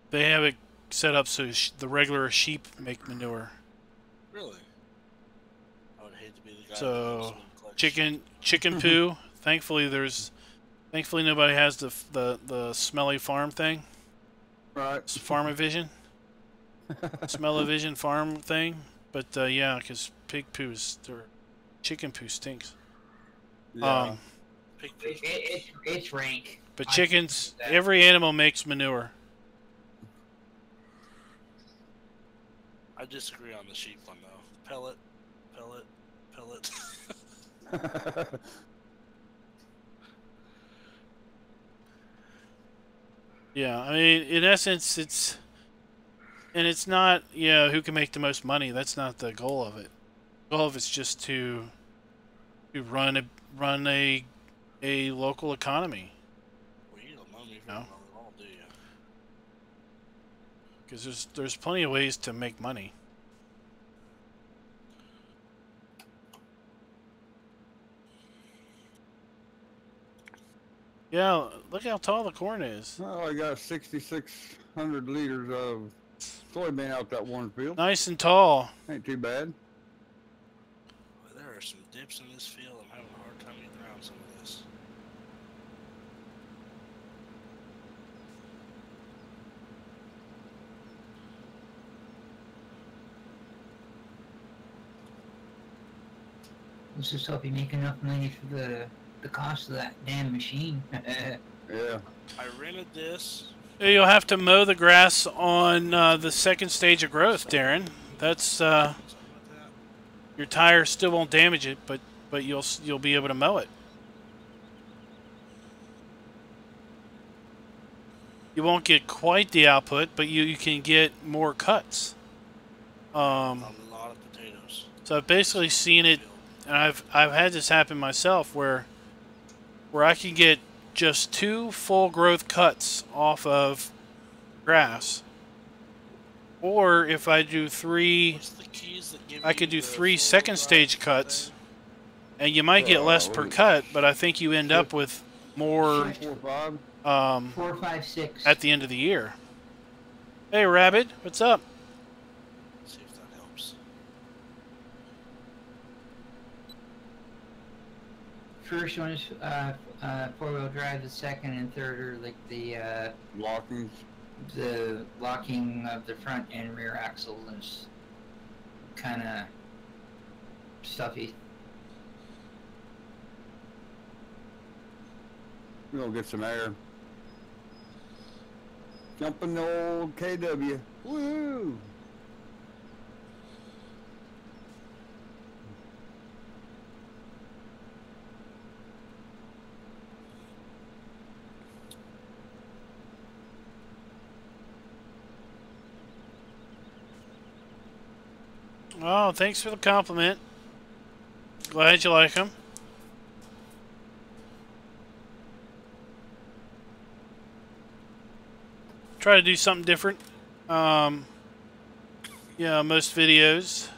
S1: They have it set up so the regular sheep make manure.
S5: Really? I would hate to be the guy.
S1: So
S5: that
S1: chicken poo. Thankfully nobody has the smelly farm thing.
S2: Right.
S1: It's Pharma-Vision. Smell-o-vision farm thing. But yeah, because pig poo or chicken poo stinks.
S2: Yeah.
S6: It's rank.
S1: But chickens, every animal makes manure.
S5: I disagree on the sheep one though. Pellet.
S1: Yeah, I mean, in essence, it's not, who can make the most money. That's not the goal of it. The goal of it's just to run a local economy.
S5: Well, you don't know me very well at all, do you?
S1: Because there's plenty of ways to make money. Yeah, look how tall the corn is.
S2: Well, I got 6,600 liters of soybean out that one field.
S1: Nice and tall.
S2: Ain't too bad.
S5: Well, there are some dips in this field. I'm having a hard time getting around some of this.
S6: Let's just hope you make enough money for the cost of that damn machine.
S2: Yeah.
S5: I rented this.
S1: You'll have to mow the grass on the second stage of growth, Darren. That's
S5: Something like that.
S1: your tires still won't damage it, but you'll be able to mow it. You won't get quite the output, but you can get more cuts.
S5: On a lot of potatoes.
S1: So I've basically seen it, and I've had this happen myself, where I can get just 2 full growth cuts off of grass, or if I do 3,
S5: What's the keys that give
S1: I could
S5: you
S1: do
S5: the
S1: 3
S5: full
S1: second
S5: drive
S1: stage
S5: thing?
S1: cuts, and you might get less per cut, but I think you end up with more
S2: 4, 5.
S6: 4, 5, 6.
S1: at the end of the year. Hey Rabbit, what's up?
S5: See if that helps.
S6: First one is 4-wheel drive. The second and third are like the
S2: Lockings.
S6: locking of the front and rear axle and kind of stuffy.
S2: We're gonna get some air. Jumping the old KW. Woo!
S1: Oh, thanks for the compliment. Glad you like them. Try to do something different. Yeah, most videos.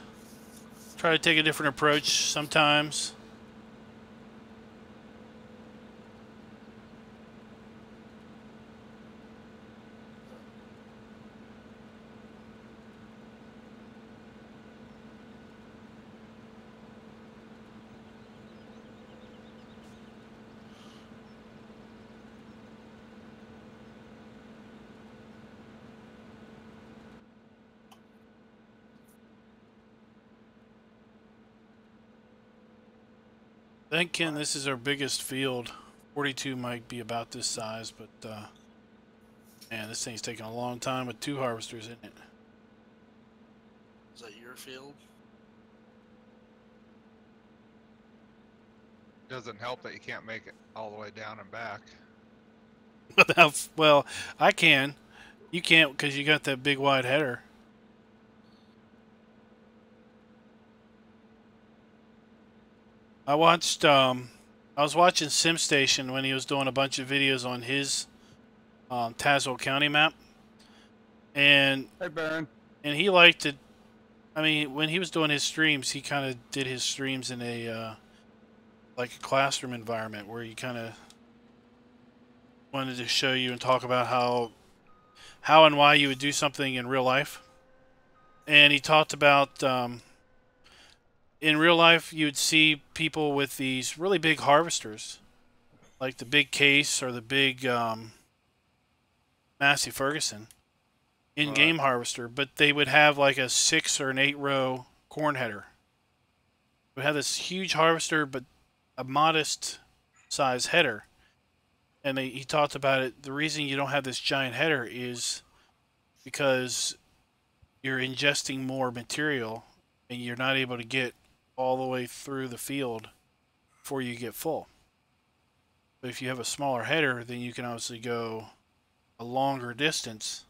S1: Try to take a different approach sometimes. I think, Ken, this is our biggest field. 42 might be about this size, but man, this thing's taking a long time with 2 harvesters in it.
S5: Is that your field?
S4: Doesn't help that you can't make it all the way down and back.
S1: Well, I can. You can't because you got that big wide header. I watched, I was watching SimStation when he was doing a bunch of videos on his Tazewell County map. And
S2: Hey, Baron.
S1: he liked to I mean, when he was doing his streams, he kind of did his streams in a like a classroom environment where he kind of wanted to show you and talk about how and why you would do something in real life. And he talked about in real life you would see people with these really big harvesters, like the big Case or the big Massey Ferguson in-game harvester, but they would have like a 6 or an 8 row corn header. We have this huge harvester, but a modest size header. And he talked about it. The reason you don't have this giant header is because you're ingesting more material and you're not able to get all the way through the field before you get full. But if you have a smaller header, then you can obviously go a longer distance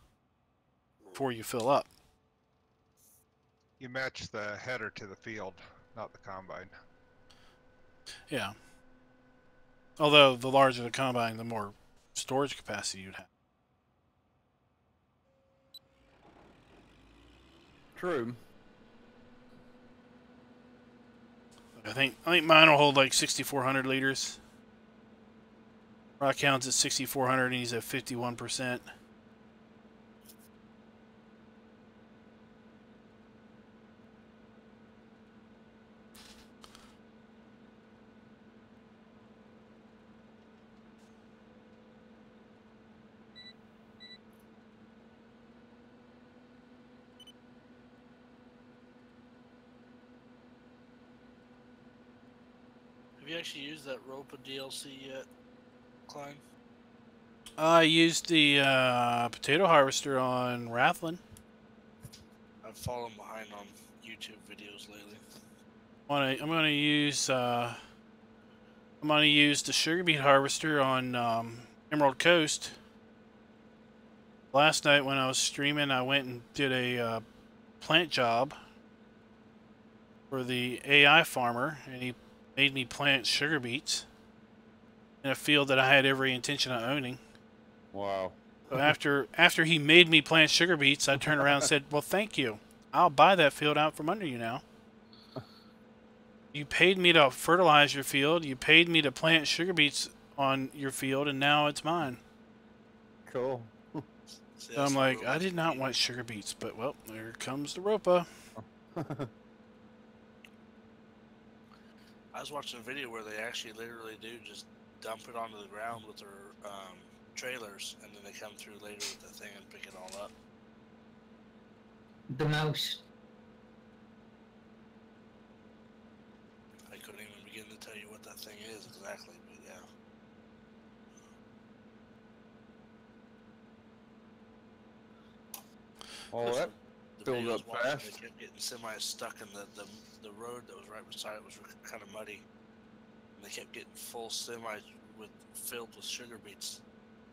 S1: before you fill up.
S4: You match the header to the field, not the combine.
S1: Yeah. Although the larger the combine, the more storage capacity you'd have.
S2: True.
S1: I think mine will hold like 6,400 liters. Rock Hound's at 6,400 and he's at 51%.
S5: Have you actually used that Ropa DLC yet, Klein?
S1: I used the potato harvester on Rathlin.
S5: I've fallen behind on YouTube videos lately.
S1: I'm gonna use the sugar beet harvester on Emerald Coast. Last night when I was streaming, I went and did a plant job for the AI farmer, and he made me plant sugar beets in a field that I had every intention of owning.
S2: Wow.
S1: So after he made me plant sugar beets, I turned around and said, "Well, thank you. I'll buy that field out from under you now. You paid me to fertilize your field. You paid me to plant sugar beets on your field, and now it's mine."
S2: Cool.
S1: So I'm like, I did not want sugar beets, but well, there comes the Ropa.
S5: I was watching a video where they actually literally do just dump it onto the ground with their trailers, and then they come through later with the thing and pick it all up.
S6: The mouse.
S5: I couldn't even begin to tell you what that thing is exactly, but yeah.
S2: All that
S5: The
S2: filled
S5: video I was
S2: up
S5: watching,
S2: fast.
S5: they kept getting semis stuck in the road that was right beside it was kind of muddy. And they kept getting full semis filled with sugar beets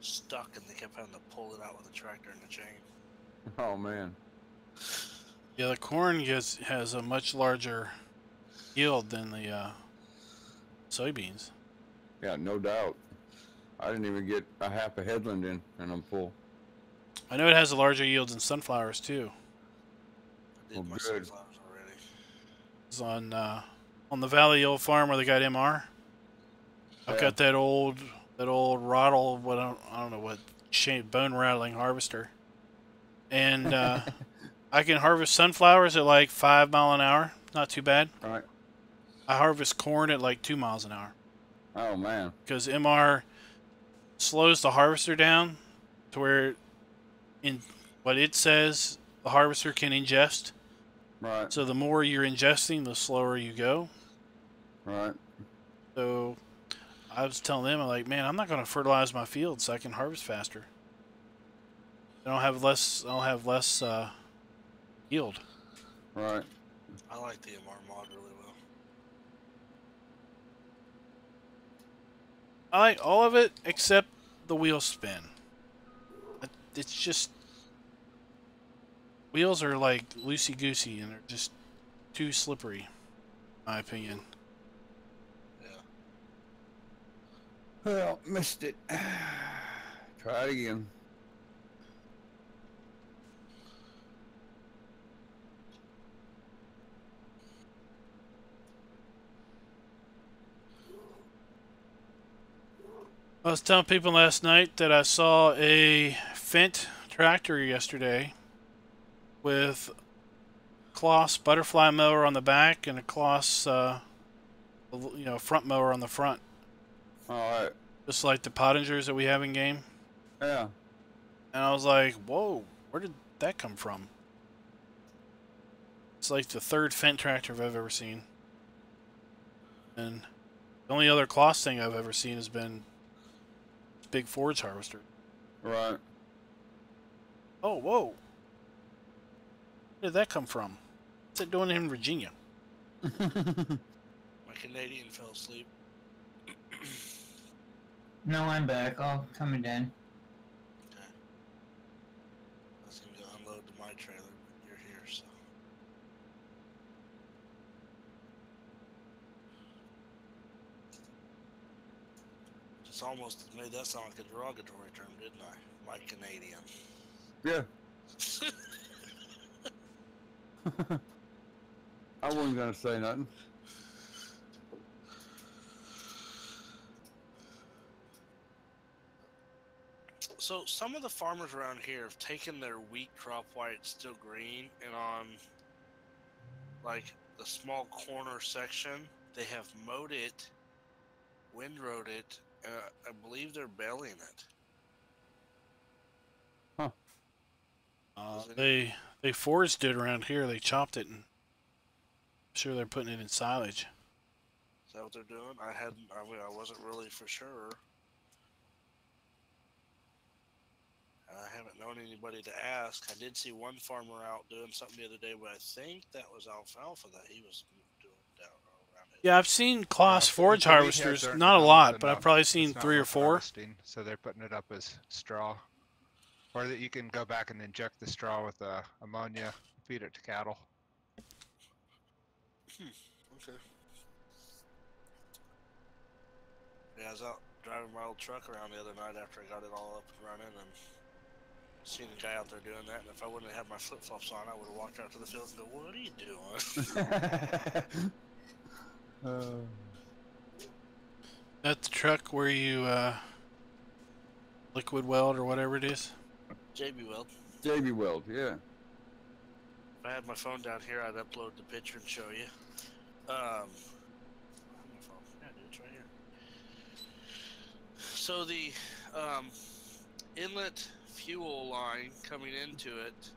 S5: stuck, and they kept having to pull it out with a tractor and a chain.
S2: Oh man.
S1: Yeah, the corn has a much larger yield than the soybeans.
S2: Yeah, no doubt. I didn't even get a half a headland in, and I'm full.
S1: I know it has a larger yield than sunflowers too.
S5: I did my
S2: good.
S5: sunflowers already.
S1: It's on the Valley Old Farm where they got MR. I've got that old Rottle, what I don't know what bone rattling harvester, and I can harvest sunflowers at like 5 miles an hour. Not too bad.
S2: All right.
S1: I harvest corn at like 2 miles an hour.
S2: Oh man.
S1: Because MR slows the harvester down to where, in what it says, the harvester can ingest.
S2: Right.
S1: So the more you're ingesting, the slower you go.
S2: Right.
S1: So I was telling them, I'm like, man, I'm not going to fertilize my field so I can harvest faster. I'll have less yield.
S2: Right.
S5: I like the MR mod really well.
S1: I like all of it except the wheel spin. It's just, wheels are like loosey-goosey and they're just too slippery, in my opinion.
S5: Yeah.
S2: Well, missed it. Try it again.
S1: I was telling people last night that I saw a Fendt tractor yesterday with Kloss butterfly mower on the back and a Kloss, front mower on the front.
S2: All right.
S1: Just like the Pottingers that we have in game.
S2: Yeah.
S1: And I was like, whoa, where did that come from? It's like the third Fendt tractor I've ever seen. And the only other Kloss thing I've ever seen has been big forage harvester.
S2: Right.
S1: Oh, whoa. Where did that come from? What's it doing in Virginia?
S5: My Canadian fell asleep.
S6: No, I'm back. I'll come in.
S5: Okay. I was going to go unload to my trailer, but you're here, so. Just almost made that sound like a derogatory term, didn't I? My Canadian.
S2: Yeah. I wasn't gonna say nothing.
S5: So some of the farmers around here have taken their wheat crop while it's still green, and on like the small corner section, they have mowed it, windrowed it, and I believe they're baling it.
S1: They foraged it around here. They chopped it, and I'm sure they're putting it in silage.
S5: Is that what they're doing? I wasn't really for sure. I haven't known anybody to ask. I did see one farmer out doing something the other day, but I think that was alfalfa that he was doing down around it.
S1: Yeah, I've seen Kloss forage
S4: The wheat
S1: harvesters.
S4: heads aren't
S1: Not a
S4: developed
S1: lot, but I've
S4: enough.
S1: probably seen
S4: It's not
S1: 3 or
S4: worth
S1: 4.
S4: harvesting, so they're putting it up as straw. Or that you can go back and inject the straw with ammonia, feed it to cattle.
S5: Okay. Yeah, I was out driving my old truck around the other night after I got it all up and running, and seen a guy out there doing that. And if I wouldn't have had my flip flops on, I would have walked out to the field and go, "What are you doing?"
S1: That's the truck where you liquid weld or whatever it is.
S5: JB Weld.
S2: JB Weld, yeah.
S5: If I had my phone down here, I'd upload the picture and show you. My phone. Yeah, dude, it's right here. So the inlet fuel line coming into it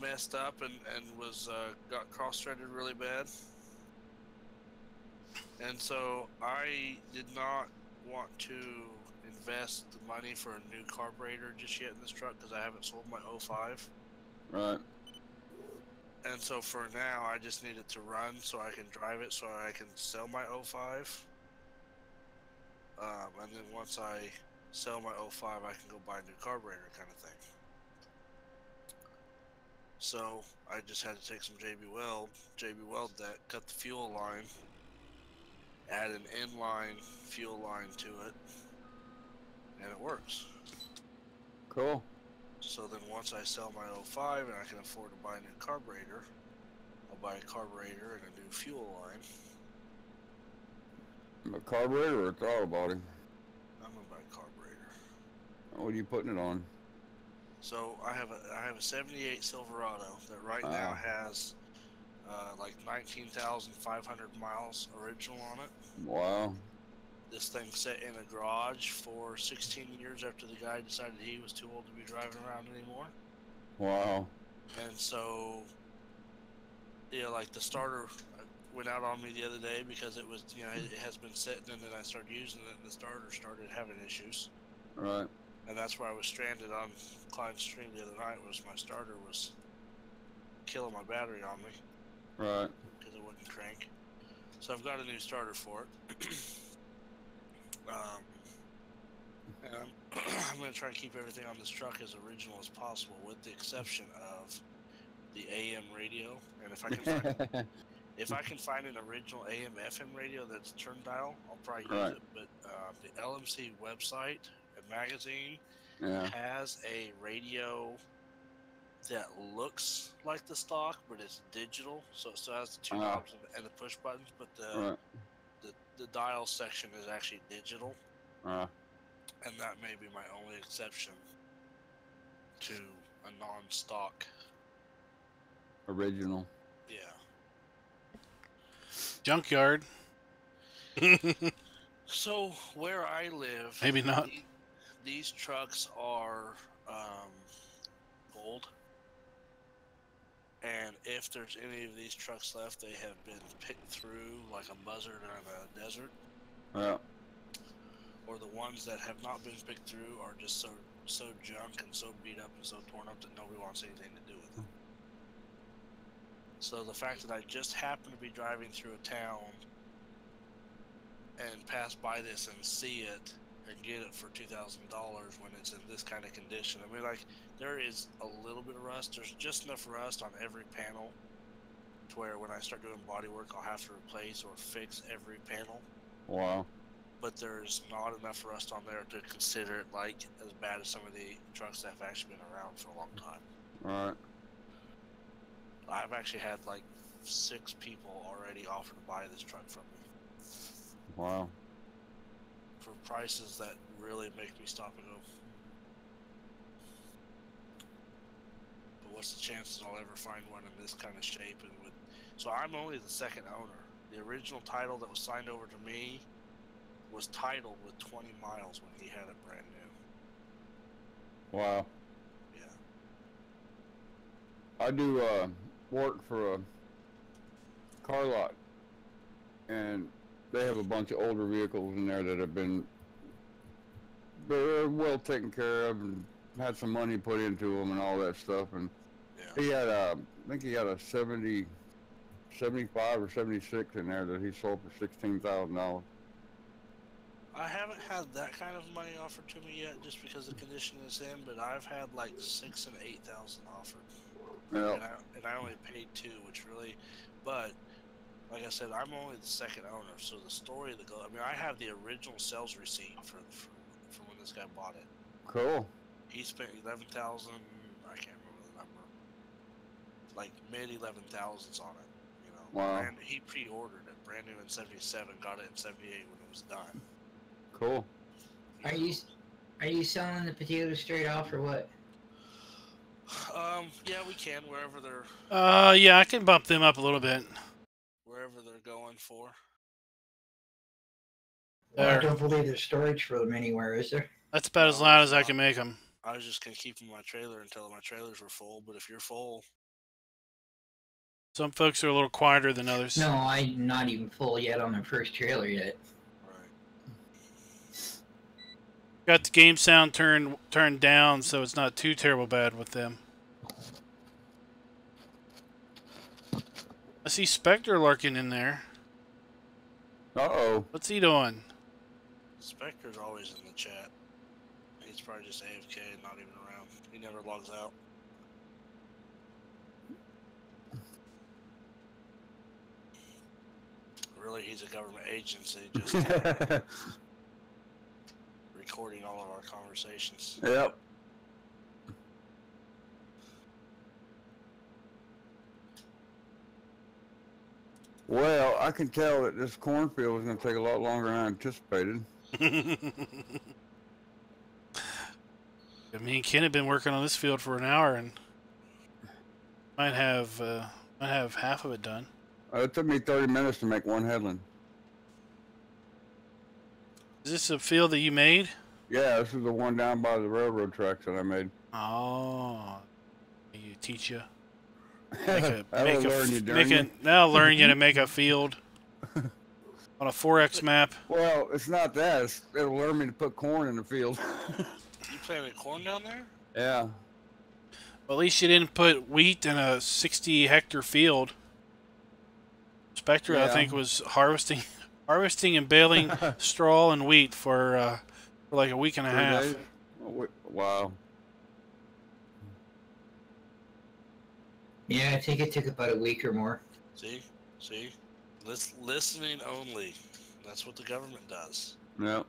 S5: messed up and was got cross-threaded really bad. And so I did not want to invest the money for a new carburetor just yet in this truck because I haven't sold my 05.
S2: Right.
S5: And so for now, I just need it to run so I can drive it so I can sell my 05. And then once I sell my 05, I can go buy a new carburetor kind of thing. So I just had to take some JB Weld that, cut the fuel line, add an inline fuel line to it, and it works.
S2: Cool.
S5: So then once I sell my 05 and I can afford to buy a new carburetor, I'll buy a carburetor and a new fuel line.
S2: A carburetor or a throttle body?
S5: I'm gonna buy a carburetor.
S2: What are you putting it on?
S5: So I have a 78 Silverado that right now has like 19,500 miles original on it.
S2: Wow.
S5: This thing sat in a garage for 16 years after the guy decided he was too old to be driving around anymore.
S2: Wow.
S5: And so, like the starter went out on me the other day because it was, it has been sitting, and then I started using it and the starter started having issues.
S2: Right.
S5: And that's where I was stranded on Klein's Stream the other night, was my starter was killing my battery on me.
S2: Right.
S5: Because it wouldn't crank. So I've got a new starter for it. And I'm going to try and keep everything on this truck as original as possible, with the exception of the AM radio. And if I can find an original AM FM radio that's turn dial, I'll probably use it. But the LMC website and magazine has a radio that looks like the stock, but it's digital, so it still has the 2 knobs and the push buttons, but the dial section is actually digital. And that may be my only exception to a non-stock.
S2: Original.
S5: Yeah.
S1: Junkyard.
S5: So where I live,
S1: Maybe not.
S5: These trucks are gold, and if there's any of these trucks left, they have been picked through like a buzzard or in a desert.
S2: Yeah.
S5: Or the ones that have not been picked through are just so junk and so beat up and so torn up that nobody wants anything to do with them. So the fact that I just happened to be driving through a town and pass by this and see it and get it for $2,000 when it's in this kind of condition. I mean, like, there is a little bit of rust. There's just enough rust on every panel to where when I start doing body work, I'll have to replace or fix every panel.
S2: Wow.
S5: But there's not enough rust on there to consider it like as bad as some of the trucks that have actually been around for a long time.
S2: All right.
S5: I've actually had like 6 people already offer to buy this truck from me.
S2: Wow.
S5: For prices that really make me stop and go, but what's the chances I'll ever find one in this kind of shape? And with, so I'm only the second owner. The original title that was signed over to me was titled with 20 miles when he had it brand new.
S2: Wow.
S5: Yeah.
S2: I do work for a car lot, and they have a bunch of older vehicles in there that have been very well taken care of and had some money put into them and all that stuff. And
S5: Yeah.
S2: he had I think he had a 75 or 76 in there that he sold for $16,000.
S5: I haven't had that kind of money offered to me yet, just because the condition it's in. But I've had like 6,000 and 8,000 offered,
S2: Yeah.
S5: and I only paid 2, which really. But like I said, I'm only the second owner, so the story that goes. I mean, I have the original sales receipt for when this guy bought it.
S2: Cool.
S5: He spent 11,000. I can't remember the number. Like mid 11,000s on it. You know.
S2: Wow.
S5: And he pre-ordered it, brand new in '77. Got it in '78 when it was done.
S2: Cool.
S6: Are you selling the potatoes straight off or what?
S5: Yeah, we can wherever they're
S1: Yeah, I can bump them up a little bit.
S5: going for.
S6: Well, I
S1: There.
S6: don't believe there's storage room anywhere, is there?
S1: That's about as loud as I can make them.
S5: I was just gonna keep them in my trailer until my trailers were full. But if you're full,
S1: Some folks are a little quieter than others.
S6: No, I'm not even full yet on the first trailer yet.
S5: right?
S1: Got the game sound turned down, so it's not too terrible bad with them. I see Spectre lurking in there.
S2: Uh-oh.
S1: What's he doing?
S5: Spectre's always in the chat. He's probably just AFK and not even around. He never logs out. Really, he's a government agency, just recording all of our conversations.
S2: Yep. Well, I can tell that this cornfield is going to take a lot longer than I anticipated.
S1: Me and Ken have been working on this field for an hour and might have half of it done.
S2: It took me 30 minutes to make one headland.
S1: Is this a field that you made?
S2: Yeah, this is the one down by the railroad tracks that I made.
S1: Oh, you teach you. That'll learn you to make a field on a 4X map.
S2: Well, it's not that. It'll learn me to put corn in the field.
S5: You planted corn down there?
S2: Yeah.
S1: Well, at least you didn't put wheat in a 60-hectare field. Spectre,
S2: Yeah.
S1: I think, was harvesting and baling straw and wheat for like a week and a
S2: 3
S1: half.
S2: days? Wow.
S6: Yeah, I think it took about a week or more.
S5: See? Listening only. That's what the government does.
S2: Yep.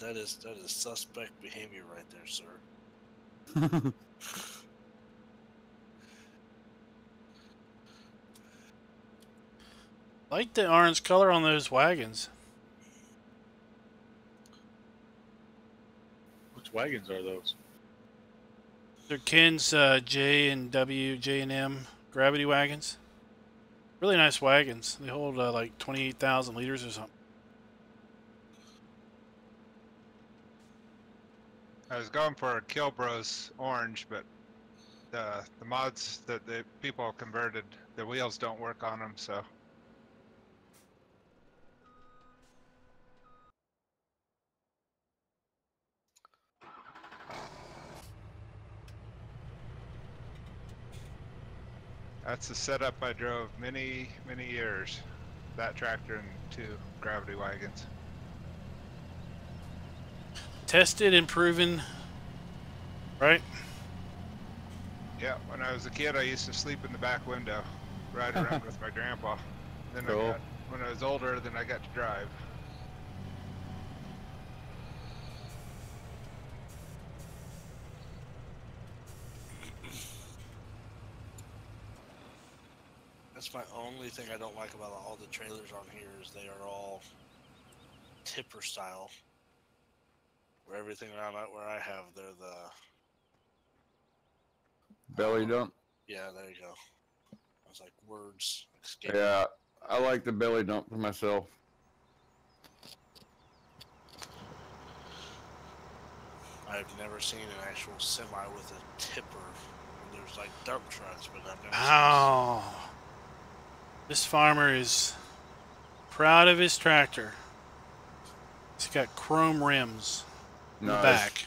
S5: That is suspect behavior right there, sir.
S1: Like the orange color on those wagons.
S3: Which wagons are those?
S1: They're Ken's J and W, J and M gravity wagons. Really nice wagons. They hold like 28,000 liters or something.
S4: I was going for a Kilbros orange, but the mods that the people converted, the wheels don't work on them, so. That's the setup I drove many years. That tractor and 2 gravity wagons.
S1: Tested and proven, right?
S4: Yeah, when I was a kid, I used to sleep in the back window, ride around with my grandpa. Then
S2: Cool.
S4: when I was older, then I got to drive.
S5: That's my only thing I don't like about all the trailers on here is they are all tipper style. Where everything around where I have, they're the
S2: Belly dump.
S5: yeah. There you go. I was like words. Escaping.
S2: Yeah, I like the belly dump for myself.
S5: I've never seen an actual semi with a tipper. There's like dump trucks, but I've never
S1: Oh, this farmer is proud of his tractor. It's got chrome rims in the back.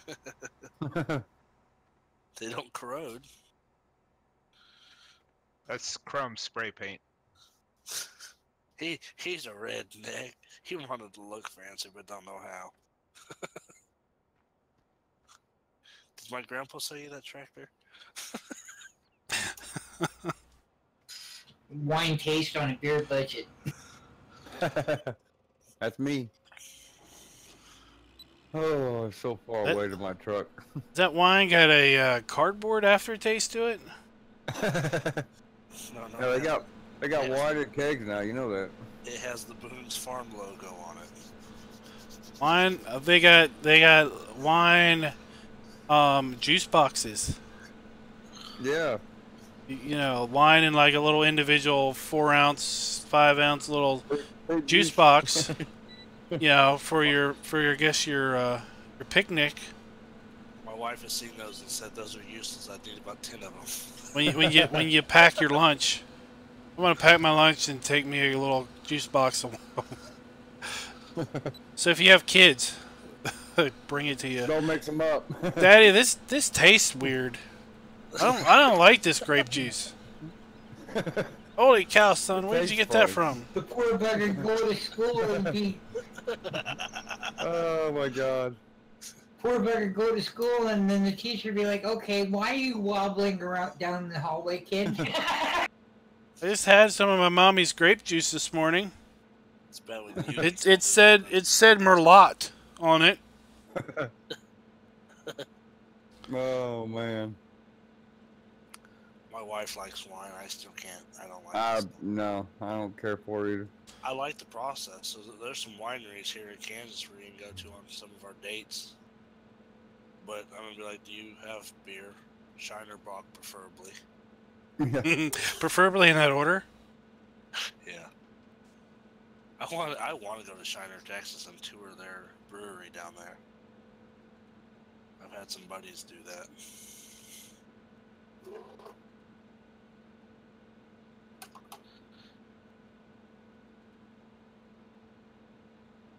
S5: seen. They don't corrode.
S4: That's Crumb spray paint.
S5: He's a redneck. He wanted to look fancy, but don't know how. Did my grandpa sell you that tractor?
S6: Wine taste on a beer budget.
S2: That's me. Oh, I'm so far
S1: That-
S2: away to my truck.
S1: Does that wine got a cardboard aftertaste to it?
S5: No,
S2: Yeah, they got
S5: Yes.
S2: wider kegs now. You know that.
S5: It has the Boone's Farm logo on it.
S1: Wine. They got wine juice boxes.
S2: Yeah.
S1: You know, wine in like a little individual 4-ounce, 5-ounce little juice box. You know, for your picnic.
S5: My wife has seen those and said those are useless. I need about 10 of them.
S1: When you pack your lunch. I want to pack my lunch and take me a little juice box. So if you have kids, bring it to you.
S2: Don't mix them up.
S1: Daddy, this tastes weird. I don't like this grape juice. Holy cow, son! Where did you get that from?
S6: The poor beggar go to school and be
S2: Oh my God.
S6: poor beggar go to school and then the teacher be like, "Okay, why are you wobbling around down the hallway, kid?"
S1: I just had some of my mommy's grape juice this morning.
S5: It's bad when you
S1: It said Merlot on it.
S2: Oh man.
S5: My wife likes wine. I still can't. I don't like it.
S2: No, I don't care for it either.
S5: I like the process. So there's some wineries here in Kansas where you can go to on some of our dates. But I'm going to be like, do you have beer? Shiner Bock, preferably.
S1: Preferably in that order.
S5: Yeah. I want to go to Shiner, Texas and tour their brewery down there. I've had some buddies do that.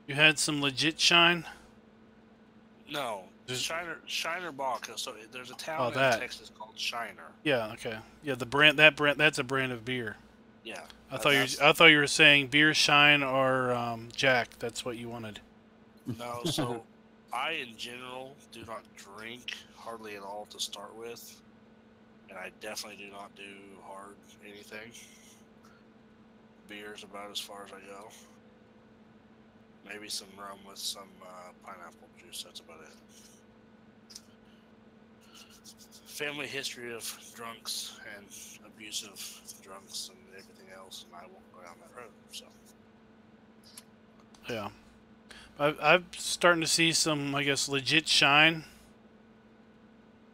S1: You had some legit shine.
S5: No,
S1: There's-
S5: Shiner Bock. So there's a town
S1: Oh,
S5: in
S1: that.
S5: Texas called Shiner.
S1: Yeah. Okay. Yeah. The brand that's a brand of beer.
S5: Yeah.
S1: I thought you were saying beer shine or Jack. That's what you wanted.
S5: No, so I in general do not drink hardly at all to start with, and I definitely do not do hard anything. Beer's about as far as I go. Maybe some rum with some pineapple juice. That's about it. family history of drunks and abusive drunks and everything else, and I won't go down that road. So
S1: Yeah. I'm starting to see some, I guess, legit Shine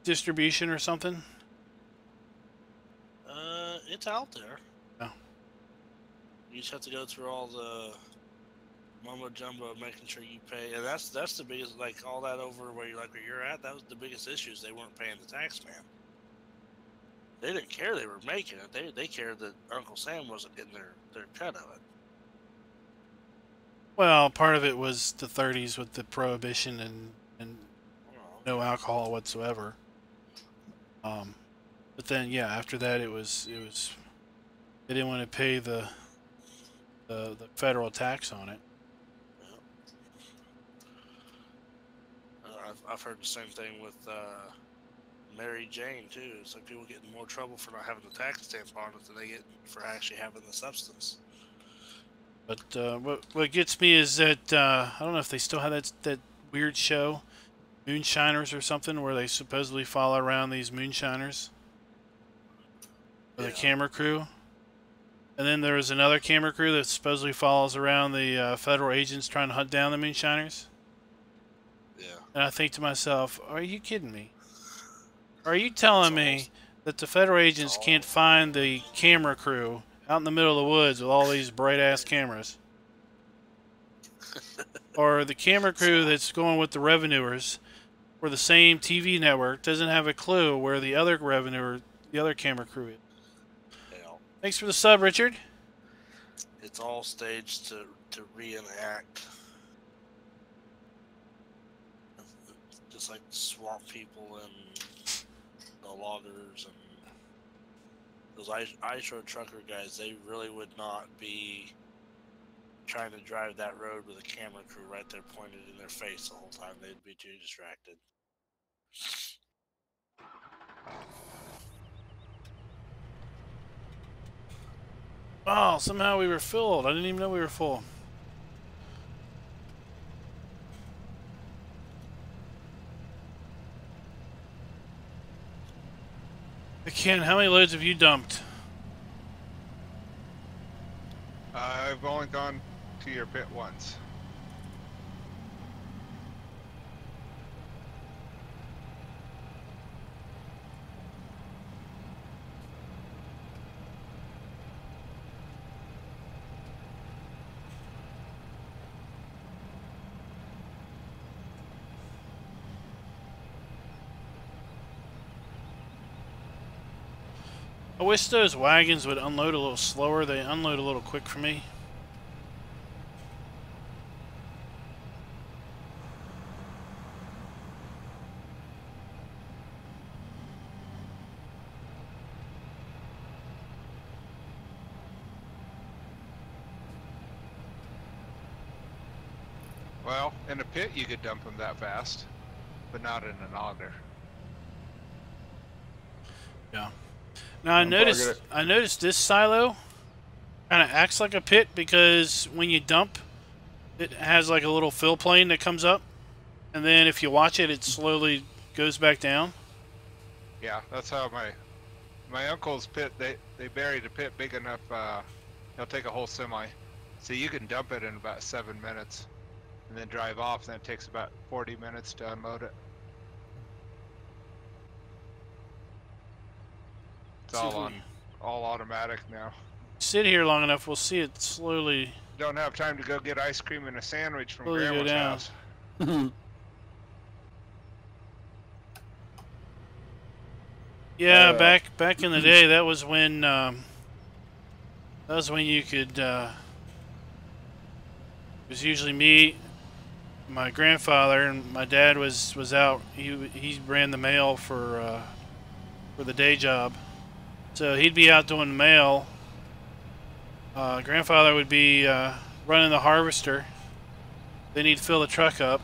S1: distribution or something.
S5: it's out there.
S1: Yeah.
S5: You just have to go through all the mumbo jumbo of making sure you pay, and that's the biggest, like, all that over where you're at. That was the biggest issue, is they weren't paying the tax man. They didn't care they were making it. They cared that Uncle Sam wasn't getting their cut of it.
S1: Well, part of it was the 30s with the prohibition and no alcohol whatsoever. But then, yeah, after that, it was they didn't want to pay the federal tax on it.
S5: I've heard the same thing with Mary Jane too. It's like people get in more trouble for not having the tax stamp on it than they get for actually having the substance.
S1: But what gets me is that I don't know if they still have that weird show, Moonshiners or something, where they supposedly follow around these moonshiners with a camera crew. And then there was another camera crew that supposedly follows around the federal agents trying to hunt down the moonshiners.
S5: Yeah.
S1: And I think to myself, are you kidding me? Are you telling me that the federal agents can't find the camera crew out in the middle of the woods with all these bright-ass cameras? Or the camera crew that's going with the revenuers for the same TV network doesn't have a clue where the other revenuer, the other camera crew is? Thanks for the sub, Richard.
S5: It's all staged to reenact. Just like swamp people and the loggers and those ice road trucker guys, they really would not be trying to drive that road with a camera crew right there pointed in their face the whole time. They'd be too distracted.
S1: Oh, somehow we were filled. I didn't even know we were full. Ken, how many loads have you dumped?
S4: I've only gone to your pit once.
S1: I wish those wagons would unload a little slower. They unload a little quick for me.
S4: Well, in a pit you could dump them that fast, but not in an auger.
S1: Yeah. Now I noticed this silo kind of acts like a pit because when you dump, it has like a little fill plane that comes up, and then if you watch it, it slowly goes back down.
S4: Yeah, that's how my uncle's pit. They buried a pit big enough. He'll take a whole semi, so you can dump it in about 7 minutes, and then drive off. And then it takes about 40 minutes to unload it. It's all automatic now.
S1: Sit here long enough, we'll see it slowly.
S4: Don't have time to go get ice cream and a sandwich from Grandma's house.
S1: Yeah, back in the day, that was when you could. It was usually me, my grandfather, and my dad was out. He ran the mail for the day job. So he'd be out doing the mail. Grandfather would be running the harvester. Then he'd fill the truck up.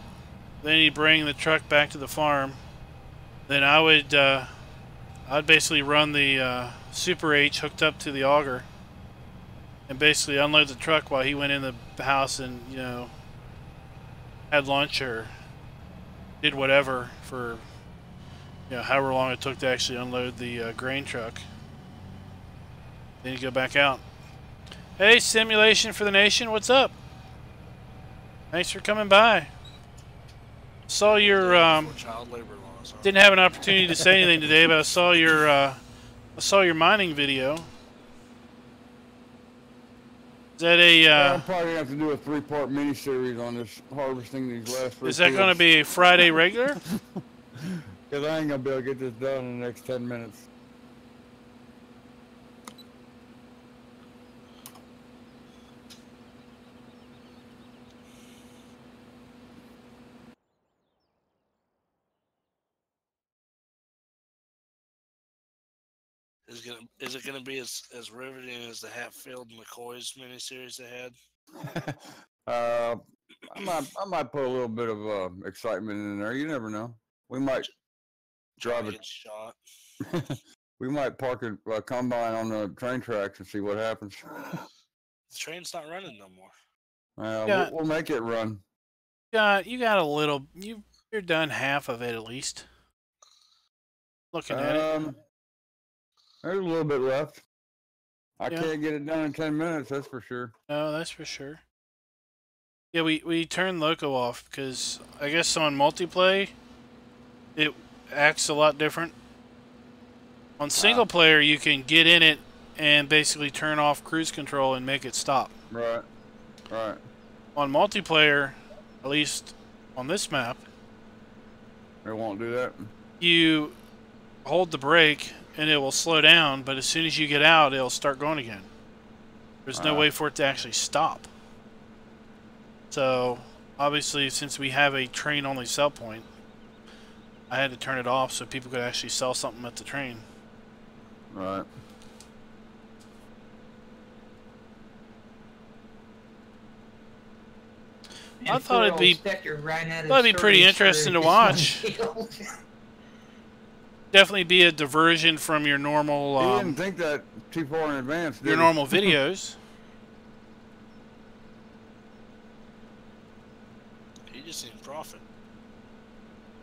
S1: Then he'd bring the truck back to the farm. Then I'd basically run the Super H hooked up to the auger and basically unload the truck while he went in the house and, you know, had lunch or did whatever for you know, however long it took to actually unload the grain truck. Then you go back out. Hey, Simulation for the Nation, what's up? Thanks for coming by. Saw your
S5: child labor laws.
S1: didn't have an opportunity to say anything today, but I saw your mining video. Is that a
S2: I'm probably gonna have to do a 3-part mini-series on this harvesting these last 3
S1: is that going to be a Friday regular?
S2: Because I ain't gonna be able to get this done in the next 10 minutes.
S5: Is it gonna be as riveting as the Hatfield McCoy's miniseries they had?
S2: I might put a little bit of excitement in there. You never know. We might drive it.
S5: Shot.
S2: We might park a combine on the train tracks and see what happens.
S5: The train's not running no more.
S1: Yeah.
S2: We'll make it run.
S1: You got a little. You're done half of it at least. Looking at it.
S2: There's a little bit left. I
S1: Yeah.
S2: can't get it done in 10 minutes, that's for sure.
S1: No, that's for sure. Yeah, we turned Loco off because I guess on multiplayer it acts a lot different. On single player, you can get in it and basically turn off cruise control and make it stop.
S2: Right. Right.
S1: On multiplayer, at least on this map,
S2: It won't do that.
S1: you hold the brake and it will slow down, but as soon as you get out, it'll start going again. There's no way for it to actually stop. So, obviously, since we have a train-only sell point, I had to turn it off so people could actually sell something at the train.
S2: Right.
S1: I thought it'd be
S6: pretty
S1: pretty interesting to watch. Definitely be a diversion from your normal
S2: You didn't think that too far in advance, did
S1: your
S2: you?
S1: normal videos.
S5: He just seen profit.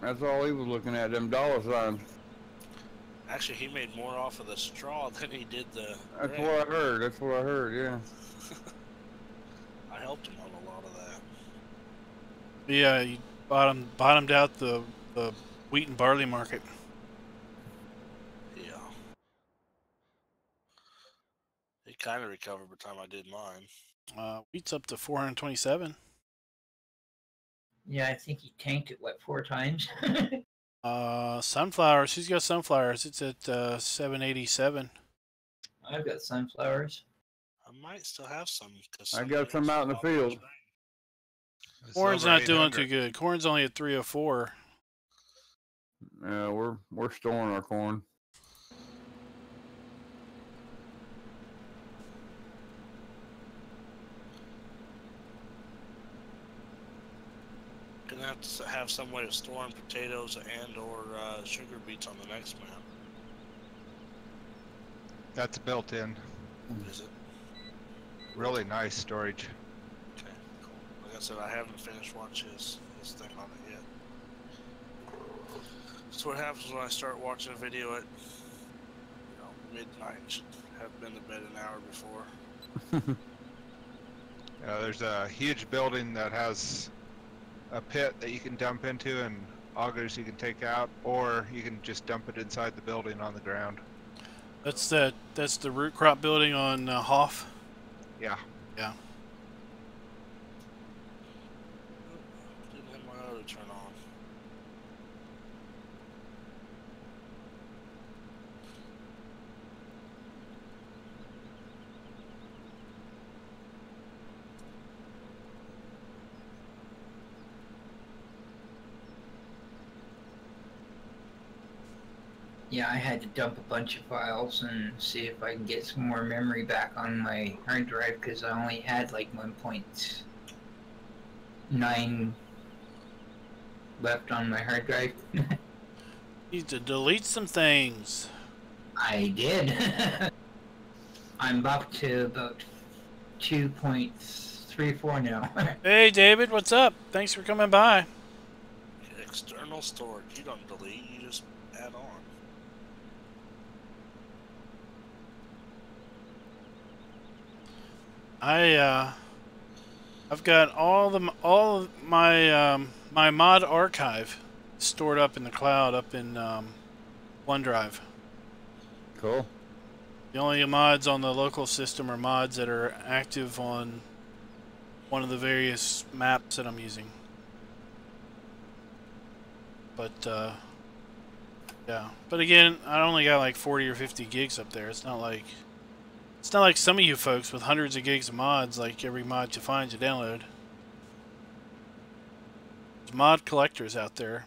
S2: That's all he was looking at, them dollar signs.
S5: Actually, he made more off of the straw than he did the.
S2: That's
S5: grain.
S2: what I heard. That's what I heard, yeah.
S5: I helped him on a lot of that.
S1: Yeah, you bottomed out the wheat and barley market.
S5: Yeah. It kind of recovered by the time I did mine.
S1: Wheat's up to 427.
S6: Yeah, I think he tanked it, what, 4 times?
S1: Sunflowers. Who's got sunflowers? It's at 787.
S6: I've got sunflowers.
S5: I might still have some.
S2: I got some out in the field.
S4: It's
S1: Corn's
S4: over
S1: not doing
S4: 800.
S1: too good. Corn's only at 304.
S2: Yeah, we're storing our corn.
S5: Gonna have to have some way of storing potatoes and/or sugar beets on the next map.
S4: That's built in.
S5: Is it?
S4: Really nice storage.
S5: Okay, cool. Like I said, I haven't finished watching his thing on it yet. So what happens when I start watching a video at midnight? Should have been to bed an hour before.
S4: There's a huge building that has a pit that you can dump into and augers you can take out, or you can just dump it inside the building on the ground.
S1: That's the root crop building on Hoff.
S4: Yeah.
S1: Yeah.
S5: Didn't have my auto turn on.
S6: Yeah, I had to dump a bunch of files and see if I can get some more memory back on my hard drive because I only had like 1.9 left on my hard drive.
S1: Need to delete some things.
S6: I did. I'm up to about 2.34 now.
S1: Hey, David, what's up? Thanks for coming by.
S5: External storage. You don't delete. You just add on.
S1: I've got all of my my mod archive stored up in the cloud, up in OneDrive.
S2: Cool.
S1: The only mods on the local system are mods that are active on one of the various maps that I'm using. But yeah. But again, I only got like 40 or 50 gigs up there. It's not like some of you folks with hundreds of gigs of mods. Like every mod you find, you download. There's mod collectors out there.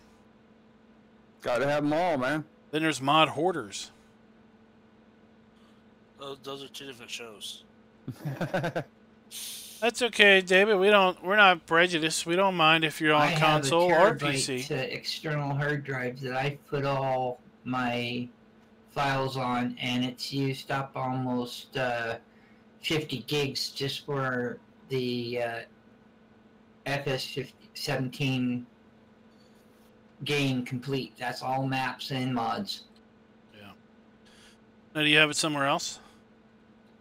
S2: Got to have them all, man.
S1: Then there's mod hoarders.
S5: Those are two different shows.
S1: That's okay, David. We're not prejudiced. We don't mind if you're on console or PC.
S6: I have a external hard drive that I put all my files on, and it's used up almost 50 gigs just for the FS17 game complete. That's all maps and mods.
S1: Yeah. Now, do you have it somewhere else?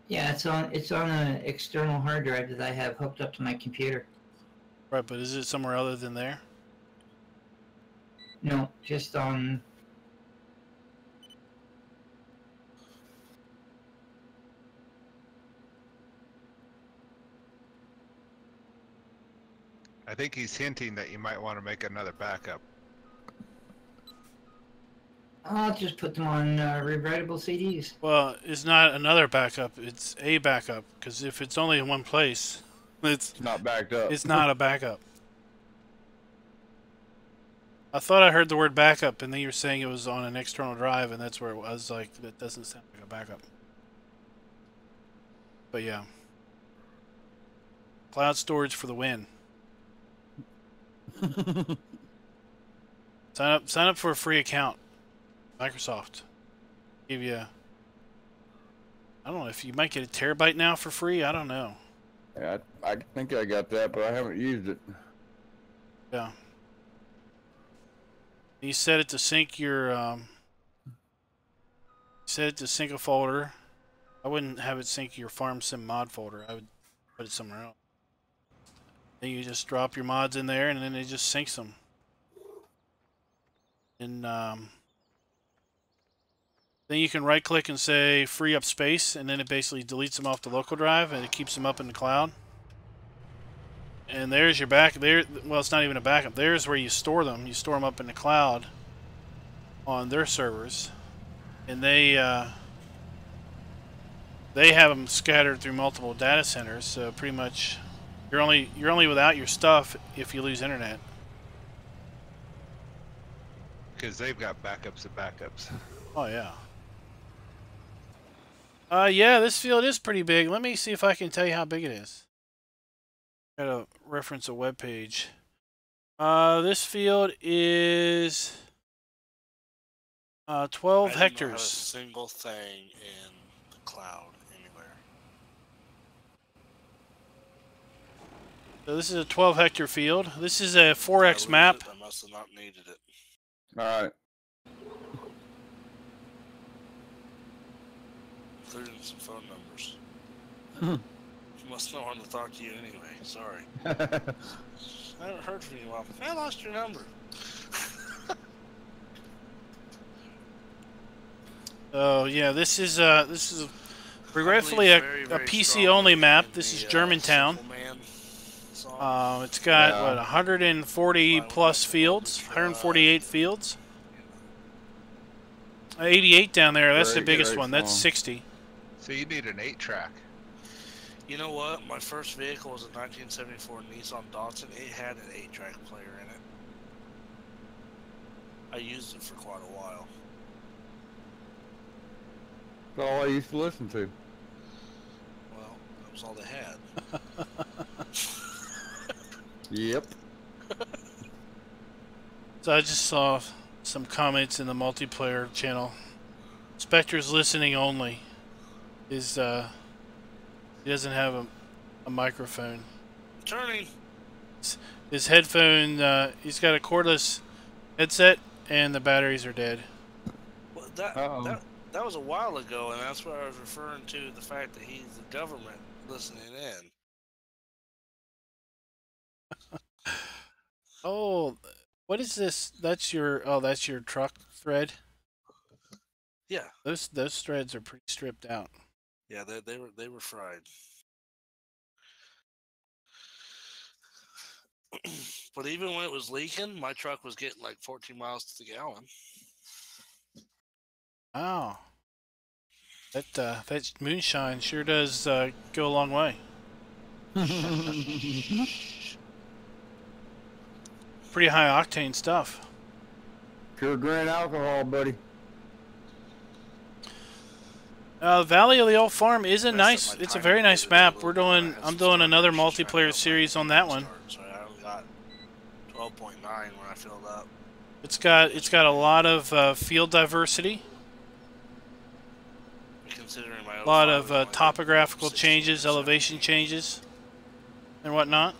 S6: Yeah, it's on an external hard drive that I have hooked up to my computer.
S1: Right, but is it somewhere other than there?
S6: No, just on.
S4: I think he's hinting that you might want to make another backup.
S6: I'll just put them on rewritable CDs.
S1: Well, it's not another backup. It's a backup. Because if it's only in one place, it's
S2: not backed up.
S1: It's not a backup. I thought I heard the word backup, and then you were saying it was on an external drive, and that's where it was. I was like, that doesn't sound like a backup. But yeah. Cloud storage for the win. Sign up for a free account. Microsoft give you, I don't know if you might get a terabyte now for free. I don't know.
S2: Yeah, I think I got that, but I haven't used it.
S1: Yeah. You set it to sync your set it to sync a folder. I wouldn't have it sync your farm sim mod folder. I would put it somewhere else. Then you just drop your mods in there, and then it just syncs them. And then you can right click and say free up space, and then it basically deletes them off the local drive and it keeps them up in the cloud. And there's your well, it's not even a backup. There's where you store them. You store them up in the cloud on their servers, and they have them scattered through multiple data centers. So pretty much you're only without your stuff if you lose internet.
S4: Because they've got backups of backups.
S1: Oh yeah. Yeah, this field is pretty big. Let me see if I can tell you how big it is. Gotta reference a web page. This field is 12
S5: I
S1: hectares.
S5: don't have a single thing in the cloud anywhere.
S1: So this is a 12 hectare field. This is a 4X map.
S5: I must have not needed it.
S2: All right.
S5: Including some phone numbers. Must not want to talk to you anyway. Sorry. I haven't heard from you in a while. I lost your number.
S1: Oh yeah, this is regretfully a PC only map. This is Germantown. It's got what 140 plus fields, 148 fields. 88 down there. That's the biggest one. That's 60.
S4: So you need an 8-track.
S5: You know what? My first vehicle was a 1974 Nissan Datsun. It had an 8-track player in it. I used it for quite a while.
S2: That's all I used to listen to.
S5: Well, that was all they had.
S2: Yep.
S1: So I just saw some comments in the multiplayer channel. Spectre's listening only. He doesn't have a microphone.
S5: Turning.
S1: His headphone, he's got a cordless headset, and the batteries are dead.
S5: that
S2: Uh-oh.
S5: that was a while ago, and that's where I was referring to the fact that he's the government listening in.
S1: Oh, what is this? That's your truck thread.
S5: Yeah,
S1: Those threads are pretty stripped out.
S5: yeah, they were fried. But even when it was leaking, my truck was getting like 14 miles to the gallon.
S1: Wow. That moonshine sure does go a long way. Pretty high octane stuff.
S2: Pure grain alcohol, buddy.
S1: Valley of the Old Farm is a
S5: Messed up
S1: nice.
S5: my
S1: It's a
S5: timing
S1: very
S5: the
S1: nice
S5: other day a
S1: map.
S5: little
S1: I'm
S5: bit. I had
S1: doing
S5: some
S1: another
S5: Starburst trying to
S1: multiplayer
S5: help
S1: series
S5: my
S1: on that
S5: engine
S1: one.
S5: start, so I only got 12.9 when I filled up.
S1: It's got a lot of field diversity,
S5: Considering my
S1: a lot
S5: 05
S1: of
S5: was only good
S1: topographical
S5: 16
S1: changes,
S5: or
S1: elevation
S5: 17.
S1: changes, and whatnot.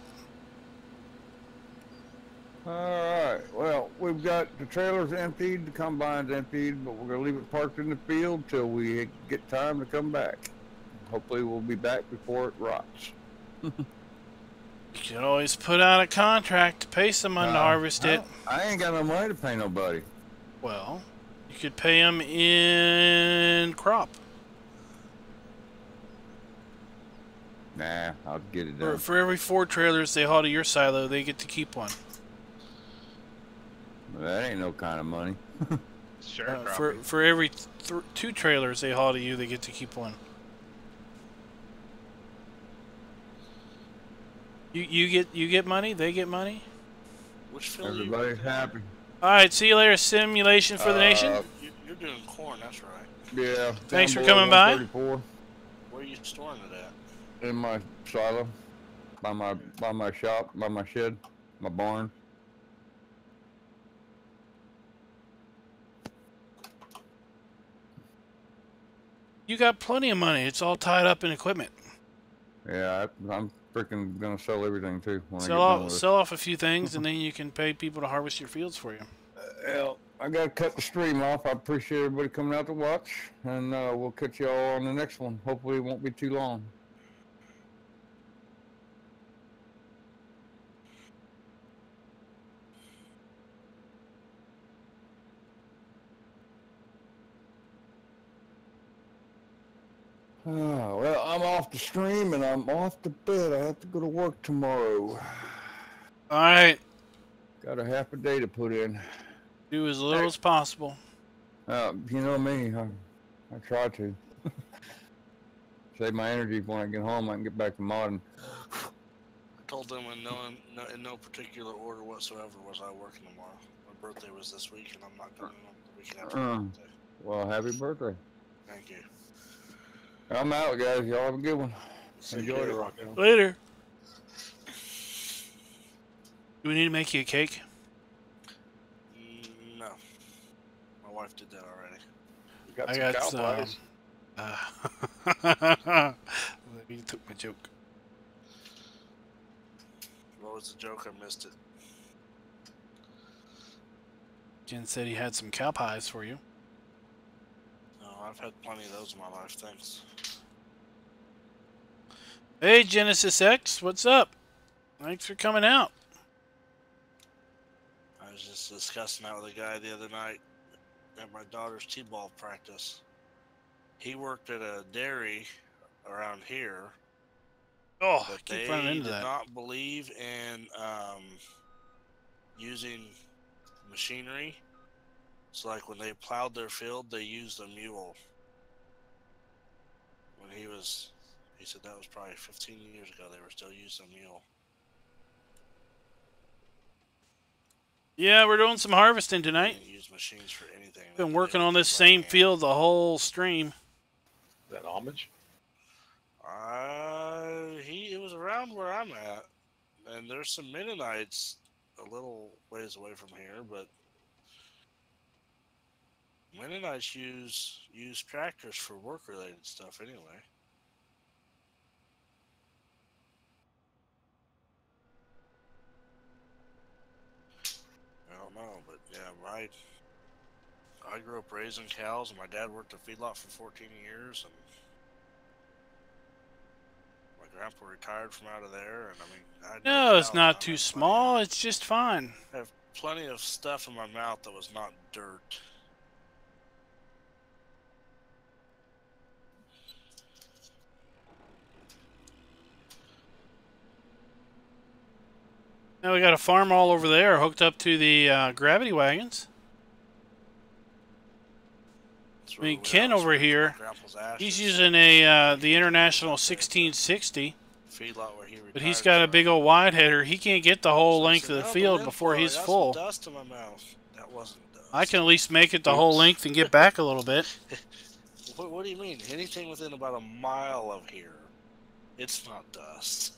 S2: Alright, well, we've got the trailers emptied, the combine's emptied, but we're going to leave it parked in the field till we get time to come back. Hopefully we'll be back before it rots.
S1: You can always put out a contract to pay someone to harvest it.
S2: I ain't got no money to pay nobody.
S1: Well, you could pay them in crop.
S2: Nah, I'll get it done.
S1: For every 4 trailers they haul to your silo, they get to keep one.
S2: That ain't no kind of money.
S1: For every 2 trailers they haul to you, they get to keep one. You get money, they get money.
S5: Which field
S2: Everybody's happy.
S1: All right, see you later. Simulation for the nation.
S5: You're doing corn, that's right.
S2: Yeah.
S1: Thanks for
S2: down below
S1: coming by.
S2: 134,
S5: Where are you storing it at?
S2: in my silo, by my shop, by my shed, my barn.
S1: You got plenty of money. It's all tied up in equipment.
S2: Yeah, I'm freaking gonna sell everything too when I get
S1: Sell
S2: done
S1: off,
S2: with it.
S1: sell off a few things, and then you can pay people to harvest your fields for you.
S2: Well, I gotta cut the stream off. I appreciate everybody coming out to watch, and we'll catch you all on the next one. Hopefully it won't be too long. Well, I'm off the stream and I'm off to bed. I have to go to work tomorrow.
S1: All right.
S2: Got a half a day to put in.
S1: Do as little as possible.
S2: You know me. I try to. Save my energy when I get home. I can get back to modding.
S5: I told them in no particular order whatsoever was I working tomorrow. My birthday was this week, and I'm not going the weekend after my birthday.
S2: Well, happy birthday.
S5: Thank you.
S2: I'm out, guys. Y'all have a good one.
S3: See you
S2: Enjoy
S3: later,
S2: it.
S3: Rocco.
S1: Later. Do we need to make you a cake?
S5: No. My wife did that already.
S3: We got
S1: I
S3: some
S1: got
S3: cowboys.
S1: You took my joke.
S5: What was the joke? I missed it.
S1: Jen said he had some cow pies for you.
S5: No, I've had plenty of those in my life, thanks.
S1: Hey, Genesis X, what's up? Thanks for coming out.
S5: I was just discussing that with a guy the other night at my daughter's t-ball practice. He worked at a dairy around here,
S1: Oh, I
S5: but
S1: keep
S5: they
S1: running into
S5: did
S1: that.
S5: not believe in using machinery. So like when they plowed their field, they used a mule. When he said that was probably 15 years ago, they were still using a mule.
S1: Yeah, we're doing some harvesting
S5: They
S1: tonight.
S5: didn't use machines for anything.
S1: Been
S5: They
S1: working
S5: did
S1: on this
S5: everything by
S1: same
S5: hand.
S1: field the whole stream.
S3: Is that homage?
S5: It was around where I'm at, and there's some Mennonites a little ways away from here, but Mennonites use tractors for work-related stuff anyway. I don't know, but yeah, I grew up raising cows, and my dad worked a feedlot for 14 years, and my grandpa retired from out of there, and I mean, I had
S1: No, it's
S5: cows,
S1: not
S5: I
S1: too
S5: had
S1: small. It's just fine.
S5: I have plenty of stuff in my mouth that was not dirt.
S1: Now we got a farm all over there hooked up to the gravity wagons. I mean, Ken over here, he's using a the International 1660,
S5: feedlot where he retired,
S1: but he's got a big old wide header. He can't get the whole length of the field before he's full.
S5: Dust in my mouth. That wasn't dust.
S1: I can at least make it the whole length and get back a little bit.
S5: What do you mean? Anything within about a mile of here, it's not dust.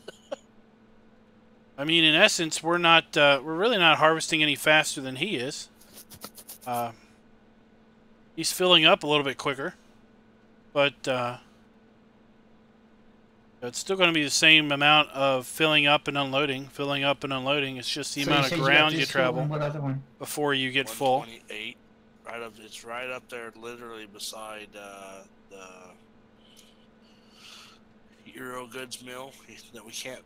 S1: I mean, in essence, we're really not harvesting any faster than he is. He's filling up a little bit quicker, but it's still going to be the same amount of filling up and unloading. Filling up and unloading. It's just the amount of ground you travel before you get full.
S5: 128. Right up, it's right up there, literally beside the Euro Goods mill that we can't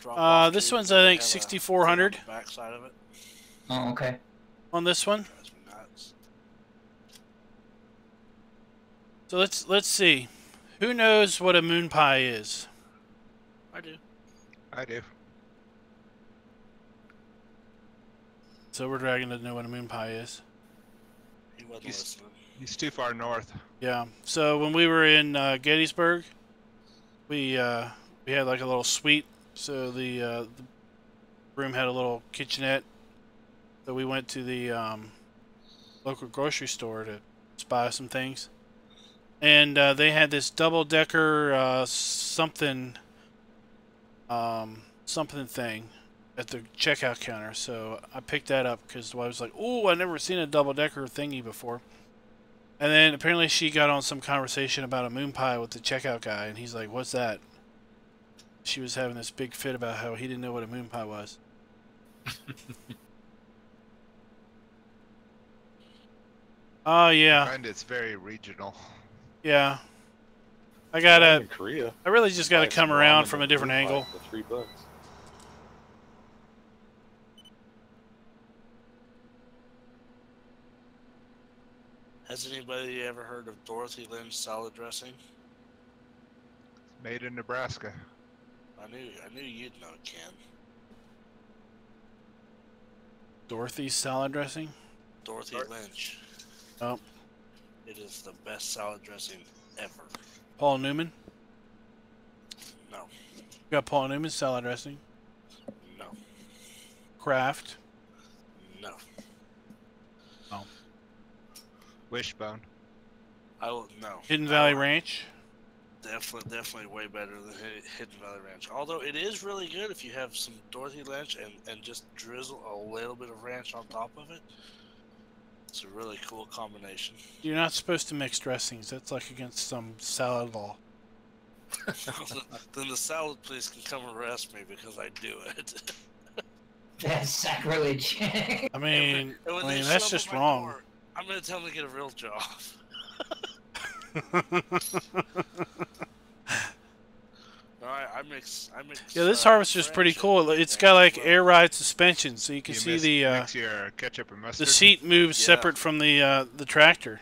S5: drop off.
S1: This one's I think 6,400.
S5: Backside of it.
S6: Oh, okay.
S1: On this one.
S5: Drives me nuts.
S1: So let's see. Who knows what a moon pie is?
S5: I do.
S4: I do.
S1: Silver Dragon doesn't know what a moon pie is.
S5: He wasn't listening.
S4: He's too far north.
S1: Yeah. So when we were in Gettysburg, we had like a little suite. So the room had a little kitchenette. So we went to the local grocery store to buy some things, and they had this double-decker something thing at the checkout counter. So I picked that up because I was like, "Oh, I've never seen a double-decker thingy before." And then apparently she got on some conversation about a moon pie with the checkout guy, and he's like, "What's that?" She was having this big fit about how he didn't know what a moon pie was. Oh yeah.
S4: I find it's very regional.
S1: Yeah.
S3: In Korea,
S1: I really just got to
S3: nice
S1: come
S3: ramen
S1: around from a
S3: and
S1: different
S3: moon pie
S1: angle.
S3: for $3.
S5: Has anybody ever heard of Dorothy Lynn's salad dressing?
S4: Made in Nebraska.
S5: I knew you'd know, Ken.
S1: Dorothy's salad dressing?
S5: Dorothy Lynch.
S1: Oh.
S5: It is the best salad dressing ever.
S1: Paul Newman?
S5: No.
S1: You got Paul Newman's salad dressing?
S5: No.
S1: Kraft?
S5: No.
S1: Oh.
S4: Wishbone.
S5: No.
S1: Hidden Valley Ranch?
S5: Definitely way better than Hidden Valley Ranch. Although it is really good if you have some Dorothy Lynch and just drizzle a little bit of ranch on top of it. It's a really cool combination.
S1: You're not supposed to mix dressings. That's like against some salad law.
S5: Then the salad police can come arrest me because I do it.
S6: That's sacrilege.
S1: I mean,
S5: And when they
S1: that's
S5: show
S1: just
S5: up at my
S1: wrong.
S5: door, I'm going to tell them to get a real job. I mix.
S1: Yeah, this harvester's pretty cool. It's got like air ride suspension, so you can see
S4: mix your ketchup and mustard.
S1: the seat moves separate from the tractor.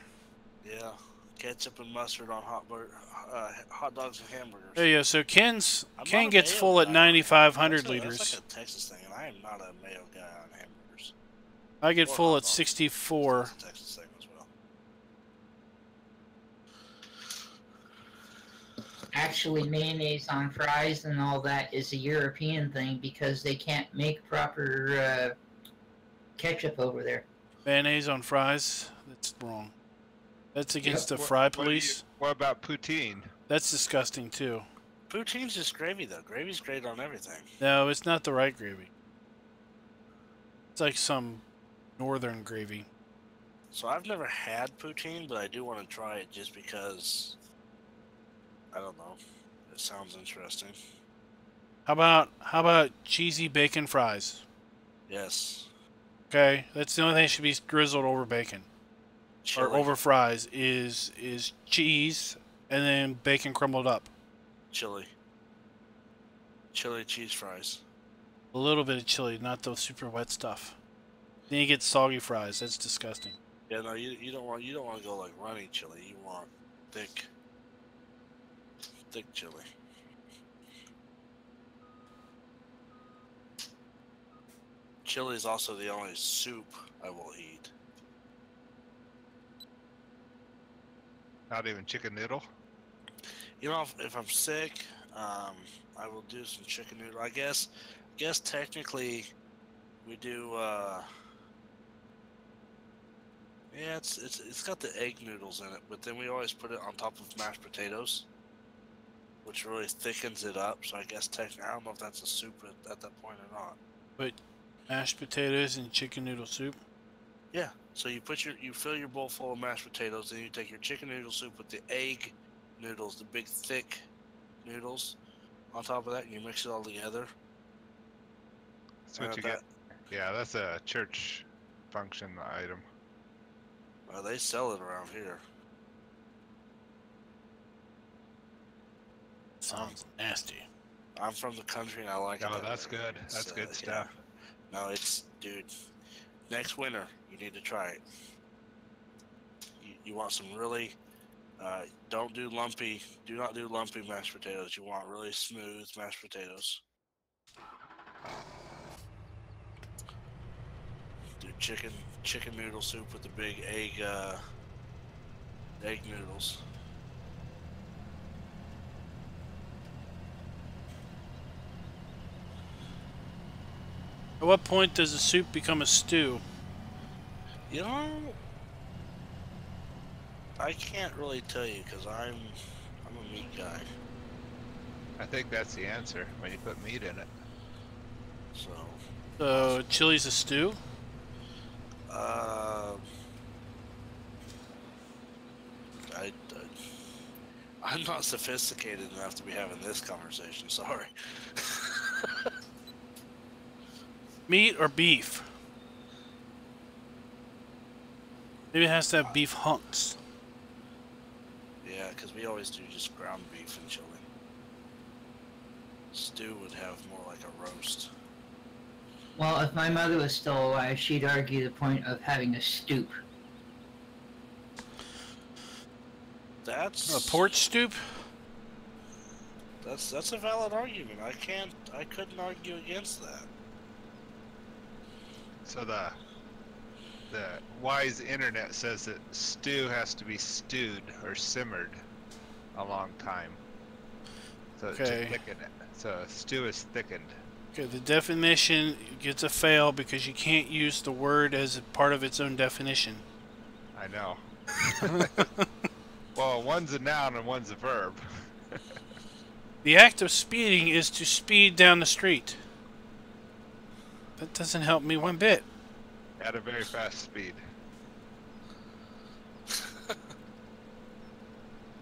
S5: Yeah, ketchup and mustard on hot dogs and hamburgers.
S1: There you go. So Ken
S5: not a
S1: gets
S5: mayo
S1: full at
S5: guy.
S1: 9,500
S5: That's
S1: liters.
S5: like a Texas thing, and I am not a mayo guy on hamburgers.
S1: I get
S5: Or
S1: full
S5: hot
S1: at
S5: dogs.
S1: 64.
S5: That's a Texas thing as well.
S6: Actually, mayonnaise on fries and all that is a European thing because they can't make proper ketchup over there.
S1: Mayonnaise on fries? That's wrong. That's against the
S4: What-
S1: fry
S4: what do you-
S1: police.
S4: What about poutine?
S1: That's disgusting too.
S5: Poutine's just gravy, though. Gravy's great on everything.
S1: No, it's not the right gravy. It's like some northern gravy.
S5: So I've never had poutine, but I do want to try it just because, I don't know, it sounds interesting.
S1: How about cheesy bacon fries?
S5: Yes.
S1: Okay, that's the only thing that should be drizzled over bacon. or
S5: Chili.
S1: over fries is cheese and then bacon crumbled up.
S5: Chili. Chili cheese fries.
S1: A little bit of chili, not the super wet stuff. Then you get soggy fries. That's disgusting.
S5: Yeah, no, you don't want to go like runny chili. You want thick chili. Chili is also the only soup I will eat.
S4: Not even chicken noodle.
S5: You know, if I'm sick, I will do some chicken noodle. I guess technically we do. Yeah, it's got the egg noodles in it, but then we always put it on top of mashed potatoes, which really thickens it up. So I guess technically, I don't know if that's a soup at that point or not.
S1: But mashed potatoes and chicken noodle soup.
S5: Yeah. So you fill your bowl full of mashed potatoes, then you take your chicken noodle soup with the egg noodles, the big thick noodles, on top of that, and you mix it all together.
S4: That's what you get. Yeah, that's a church function item.
S5: Well, they sell it around here.
S1: Sounds nasty.
S5: I'm from the country and I like it.
S4: Oh,
S5: that
S4: that's
S5: way.
S4: good. That's good stuff.
S5: Yeah. No, dude, next winter, you need to try it. You want some really, do not do lumpy mashed potatoes. You want really smooth mashed potatoes. Do chicken noodle soup with the big egg noodles.
S1: At what point does the soup become a stew?
S5: You know, I can't really tell you because I'm a meat guy.
S4: I think that's the answer when you put meat in it.
S1: So chili's a stew?
S5: I'm not sophisticated enough to be having this conversation. Sorry.
S1: Meat or beef? Maybe it has to have beef hunks.
S5: Yeah, because we always do just ground beef and chili. Stew would have more like a roast.
S6: Well, if my mother was still alive, she'd argue the point of having a stoop.
S5: That's
S1: A porch stoop?
S5: That's a valid argument. I couldn't argue against that.
S4: So the wise internet says that stew has to be stewed or simmered a long time. So to thicken it. So stew is thickened.
S1: Okay, the definition gets a fail because you can't use the word as a part of its own definition.
S4: I know. Well, one's a noun and one's a verb.
S1: The act of speeding is to speed down the street. That doesn't help me one bit.
S4: At a very fast speed.
S5: Like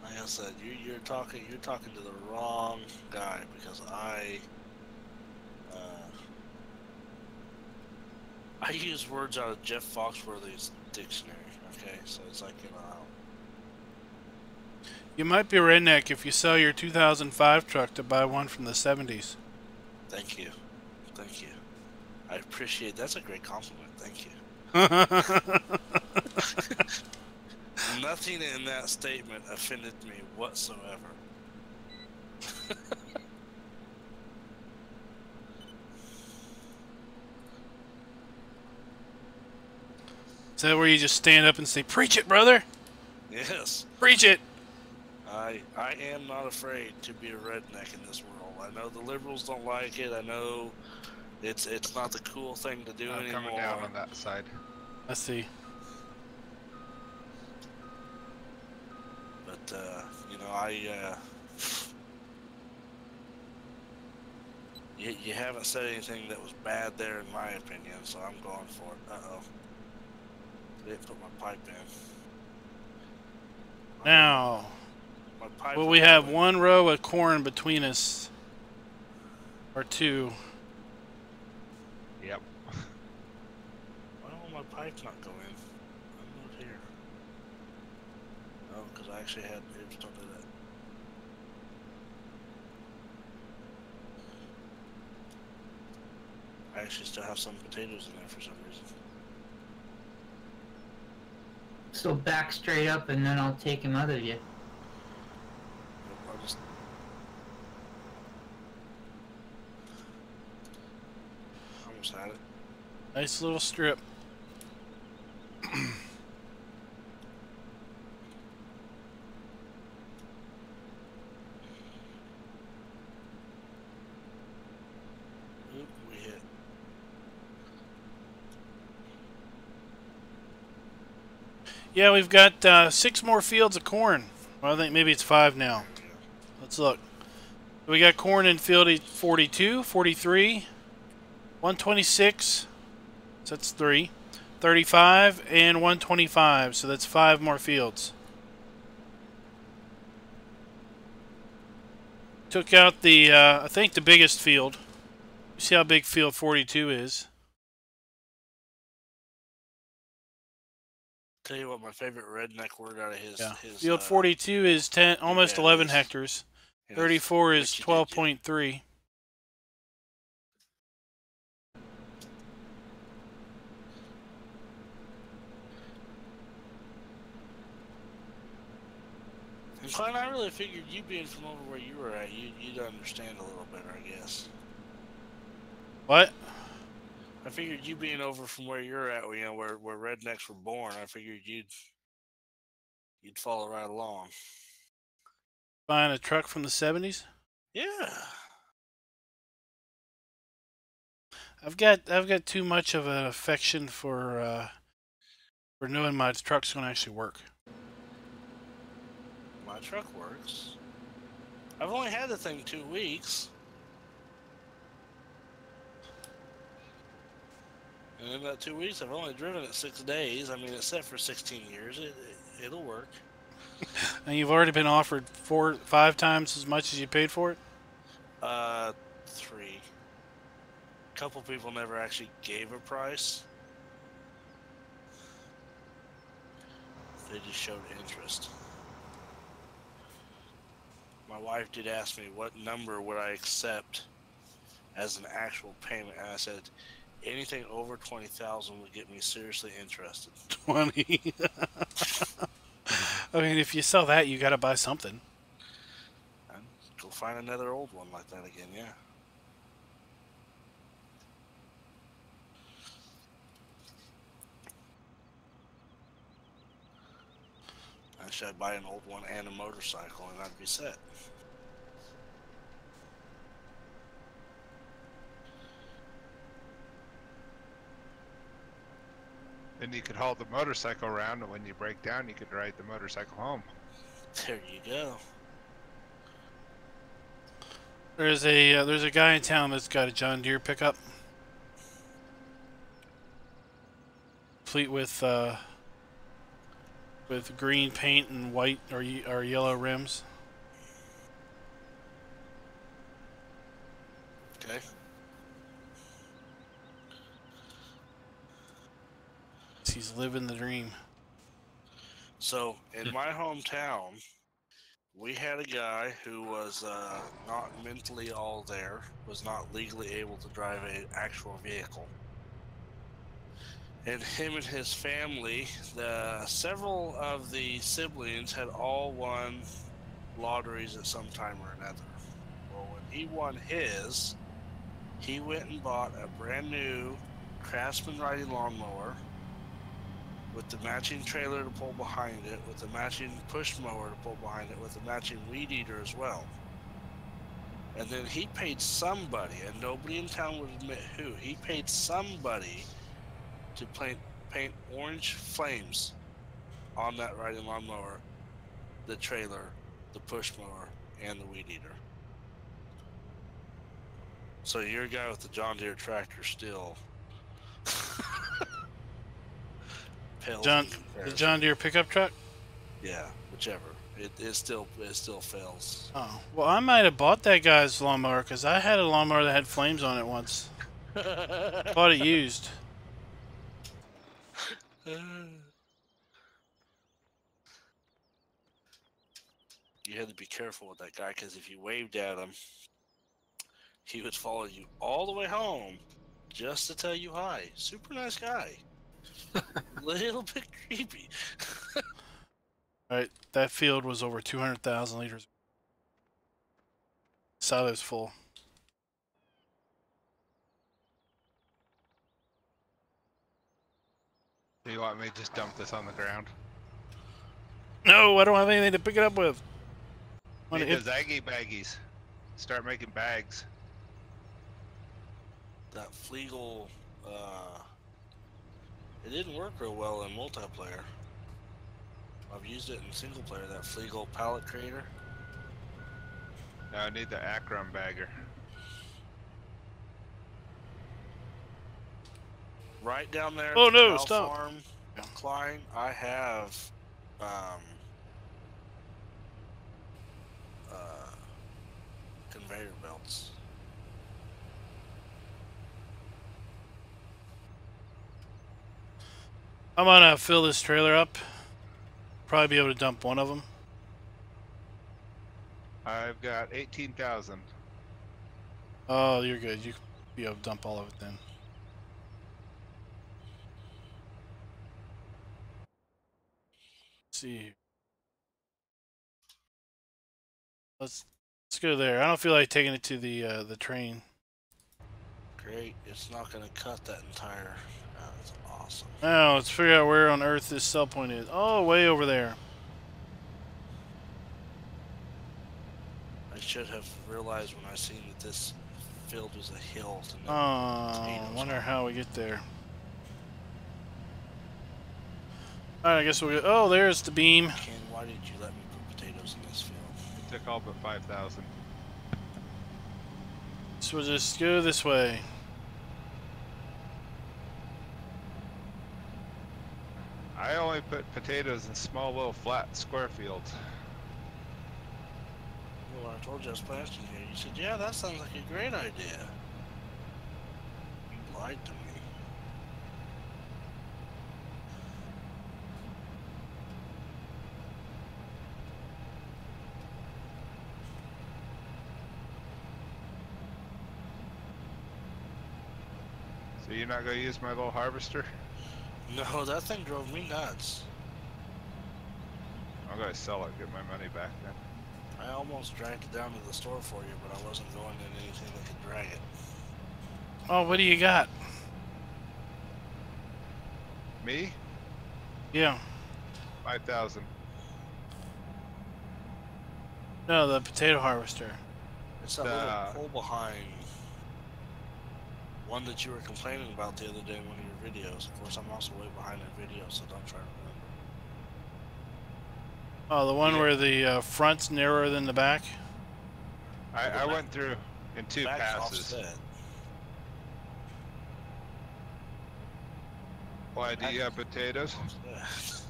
S5: I said, you're talking to the wrong guy because I use words out of Jeff Foxworthy's dictionary. Okay, so it's like
S1: You might be a redneck if you sell your 2005 truck to buy one from the 70s.
S5: Thank you. I appreciate. That's a great compliment. Thank you. Nothing in that statement offended me whatsoever.
S1: Is that where you just stand up and say, "Preach it, brother"?
S5: Yes.
S1: Preach it.
S5: I am not afraid to be a redneck in this world. I know the liberals don't like it. I know it's not the cool thing to do anymore.
S4: Coming down on that side.
S1: Let's see.
S5: But you know, you haven't said anything that was bad there, in my opinion. So I'm going for it. Uh-oh. I didn't put my pipe in.
S1: Now,
S5: My pipe
S1: will we have one row of corn between us? Or two?
S4: Yep.
S5: Why will my pipe not go in? I'm not here. Oh, because I actually had oops, don't do that. I actually still have some potatoes in there for some reason.
S6: So back straight up and then I'll take him out of you.
S5: Nope, I'll just... Almost had it.
S1: Nice little strip.
S5: Oop, we hit.
S1: Yeah, we've got 6 more fields of corn. Well, I think maybe it's 5 now.
S5: There we go.
S1: Let's look. We got corn in field 42, 43, 126, so that's 3, 35, and 125, so that's 5 more fields. Took out the, I think the biggest field. You see how big field 42 is.
S5: Tell you what, my favorite redneck word out of his...
S1: Yeah.
S5: his
S1: Field 42 is 10, almost
S5: yeah,
S1: 11
S5: it is.
S1: hectares.
S5: his
S1: 34 is
S5: what you did, you-
S1: 12.3.
S5: And Klein, I really figured you being from over where you were at, you'd understand a little better, I guess.
S1: What?
S5: I figured you being over from where you're at, you know, where rednecks were born, I figured you'd follow right along.
S1: Buying a truck from the 70s?
S5: Yeah.
S1: I've got too much of an affection for knowing my truck's gonna actually work.
S5: My truck works. I've only had the thing 2 weeks. And in that 2 weeks, I've only driven it 6 days. I mean, it's set for 16 years. It'll work.
S1: And you've already been offered 4, 5 times as much as you paid for it?
S5: 3. A couple people never actually gave a price. They just showed interest. My wife did ask me what number would I accept as an actual payment, and I said anything over 20,000 would get me seriously interested.
S1: 20. I mean, if you sell that, you gotta buy something.
S5: And go find another old one like that again, yeah. Actually, I'd buy an old one and a motorcycle, and I'd be set.
S4: Then you could haul the motorcycle around, and when you break down, you could ride the motorcycle home.
S5: There you go.
S1: There's a guy in town that's got a John Deere pickup, complete with green paint and white or yellow rims.
S5: Okay.
S1: He's living the dream.
S5: So, in my hometown, we had a guy who was not mentally all there, was not legally able to drive an actual vehicle. And him and his family, several of the siblings had all won lotteries at some time or another. Well, when he won his, he went and bought a brand new Craftsman riding lawnmower with the matching trailer to pull behind it, with the matching push mower to pull behind it, with the matching weed eater as well. And then he paid somebody, and nobody in town would admit who, he paid somebody to paint orange flames on that riding lawnmower, the trailer, the push mower, and the weed eater. So your guy with the John Deere tractor still pales in
S1: The
S5: comparison.
S1: John Deere pickup truck?
S5: Yeah, whichever. It still fails.
S1: Oh, well, I might have bought that guy's lawnmower because I had a lawnmower that had flames on it once. Bought it used.
S5: you had to be careful with that guy because if you waved at him, he would follow you all the way home just to tell you hi. Super nice guy. Little bit creepy.
S1: Alright, that field was over 200,000 liters. Saw it was full.
S4: Do you want me to just dump this on the ground?
S1: No, I don't have anything to pick it up with.
S4: Need those Aggie baggies. Start making bags.
S5: That Flegel, it didn't work real well in multiplayer. I've used it in single player, that Flegel pallet creator.
S4: Now I need the Akron bagger.
S5: Right down there.
S1: Oh,
S5: at the
S1: no,
S5: cow
S1: stop.
S5: Farm, Klein, I have conveyor belts.
S1: I'm gonna fill this trailer up. Probably be able to dump one of them.
S4: I've got 18,000.
S1: Oh, you're good. You can be able to dump all of it then. Let's see. Let's go there. I don't feel like taking it to the train.
S5: Great. It's not going to cut that entire. That's awesome.
S1: Now let's figure out where on Earth this sell point is. Oh, way over there.
S5: I should have realized when I seen that this field was a hill. To
S1: I wonder how we get there. Alright, I guess we'll go. Oh, there's the beam.
S5: Ken, why did you let me put potatoes in this field?
S4: It took all but 5,000.
S1: So we'll just go this way.
S4: I only put potatoes in small little flat square fields.
S5: Well, I told you I was planting here. You said, yeah, that sounds like a great idea. You lied to me.
S4: So you're not going to use my little harvester?
S5: No, that thing drove me nuts.
S4: I'm going to sell it, get my money back then.
S5: I almost dragged it down to the store for you, but I wasn't going in anything that could drag it.
S1: Oh, what do you got?
S4: Me?
S1: Yeah.
S4: 5,000.
S1: No, the potato harvester.
S5: It's that little pull behind one that you were complaining about the other day in one of your videos. Of course, I'm also way behind that video, so don't try to remember.
S1: Oh, the one where the front's narrower than the back?
S4: I went through in two
S5: Back's
S4: passes.
S5: offset.
S4: Why, do you have potatoes?
S5: Offset.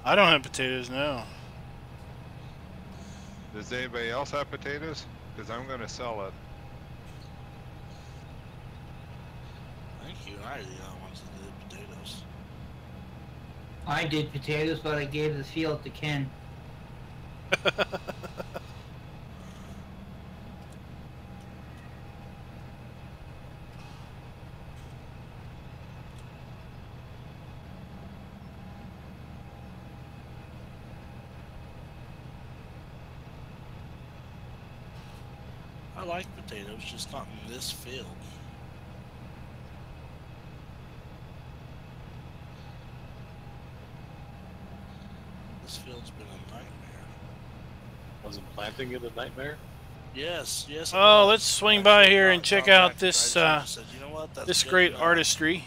S1: I don't have potatoes, no.
S4: Does anybody else have potatoes? Because I'm going to sell it.
S5: I think you and I are the only ones that did potatoes.
S6: I did potatoes, but I gave the field to Ken.
S5: I like potatoes, just not in this field. This field's been a nightmare.
S3: Wasn't planting it a nightmare?
S5: Yes, yes.
S1: Oh, let's swing by here and check out this
S5: said, you know what? That's
S1: this
S5: good
S1: great
S5: enough.
S1: artistry.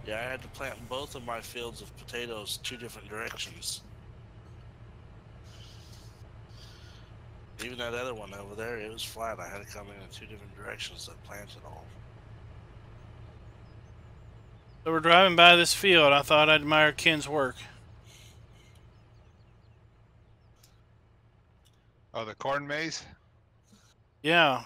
S5: Yeah, I had to plant both of my fields of potatoes 2 different directions. Even that other one over there, it was flat. I had to come in 2 different directions to plant it all.
S1: So we're driving by this field. I thought I'd admire Ken's work.
S4: Oh, the corn maze?
S1: Yeah.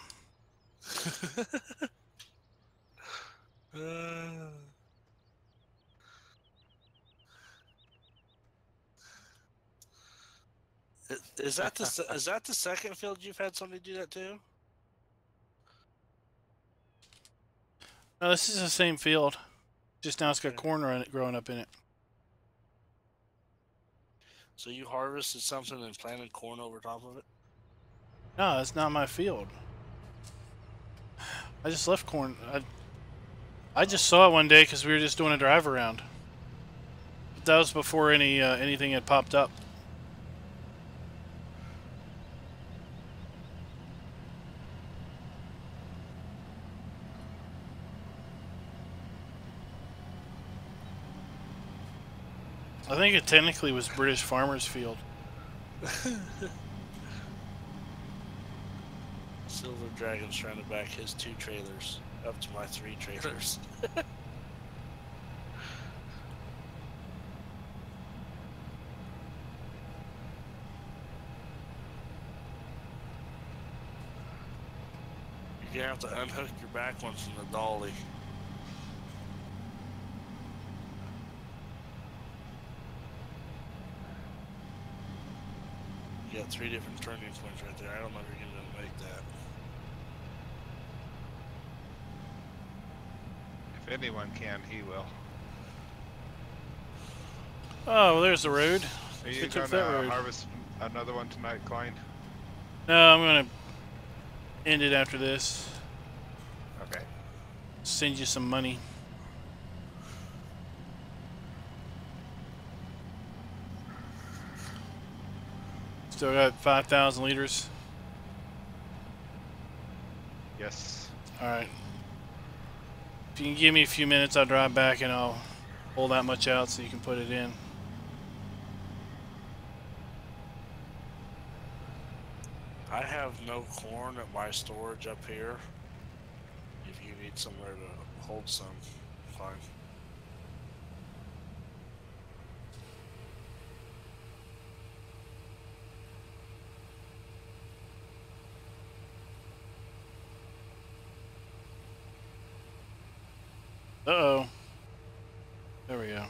S5: Is that is that the second field you've had somebody do that to?
S1: No, this is the same field. Just now it's got
S5: Okay.
S1: corn growing up in it.
S5: So you harvested something and planted corn over top of it?
S1: No, that's not my field. I just left corn. I just saw it one day because we were just doing a drive around. But that was before anything had popped up. I think it technically was British Farmers Field.
S5: Silver Dragon's trying to back his 2 trailers up to my 3 trailers. You're gonna have to unhook your back one from the dolly. You got 3 different turning points right there. I don't know if you're gonna make that.
S4: If anyone can, he will.
S1: Oh, well, there's the road.
S4: Are you
S1: It took
S4: gonna
S1: that road.
S4: harvest another one tonight, Klein?
S1: No, I'm gonna end it after this.
S4: Okay.
S1: Send you some money. Still got 5,000 liters.
S4: Yes.
S1: Alright. If you can give me a few minutes, I'll drive back and I'll pull that much out so you can put it in.
S5: I have no corn at my storage up here. If you need somewhere to hold some, fine.
S1: Uh-oh. There we go.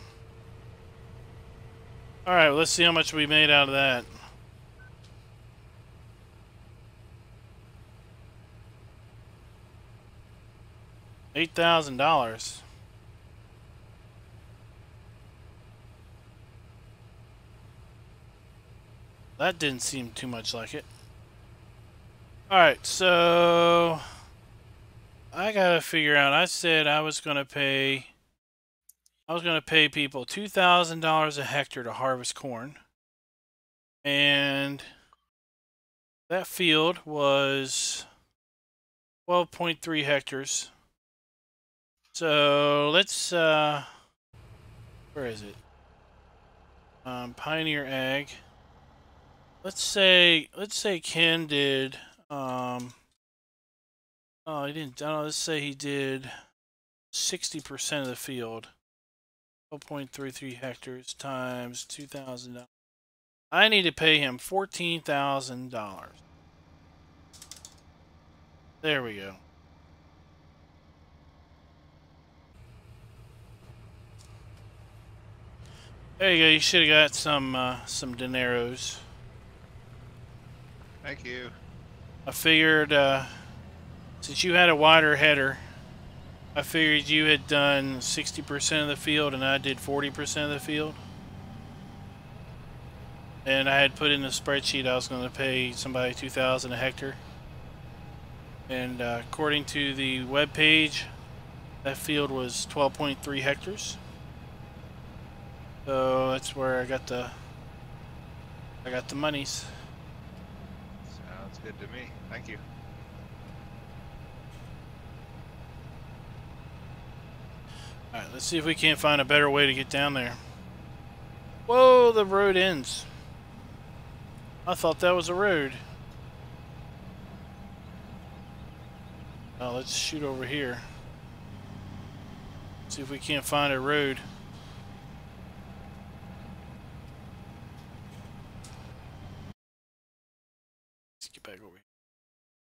S1: Alright, let's see how much we made out of that. $8,000. That didn't seem too much like it. Alright, so I gotta figure out. I said I was gonna pay people $2,000 a hectare to harvest corn. And that field was 12.3 hectares. So let's where is it? Pioneer Ag. Let's say Ken did oh, he didn't. Oh, let's say he did 60% of the field. 12.33 hectares times $2,000. I need to pay him $14,000. There we go. There you go. You should have got some dineros.
S4: Thank you.
S1: I figured since you had a wider header, I figured you had done 60% of the field and I did 40% of the field. And I had put in the spreadsheet I was going to pay somebody $2,000 a hectare. And according to the web page, that field was 12.3 hectares. So that's where I got the monies.
S4: Sounds good to me. Thank you.
S1: Alright, let's see if we can't find a better way to get down there. Whoa, the road ends. I thought that was a road. Now let's shoot over here. See if we can't find a road. Let's get back over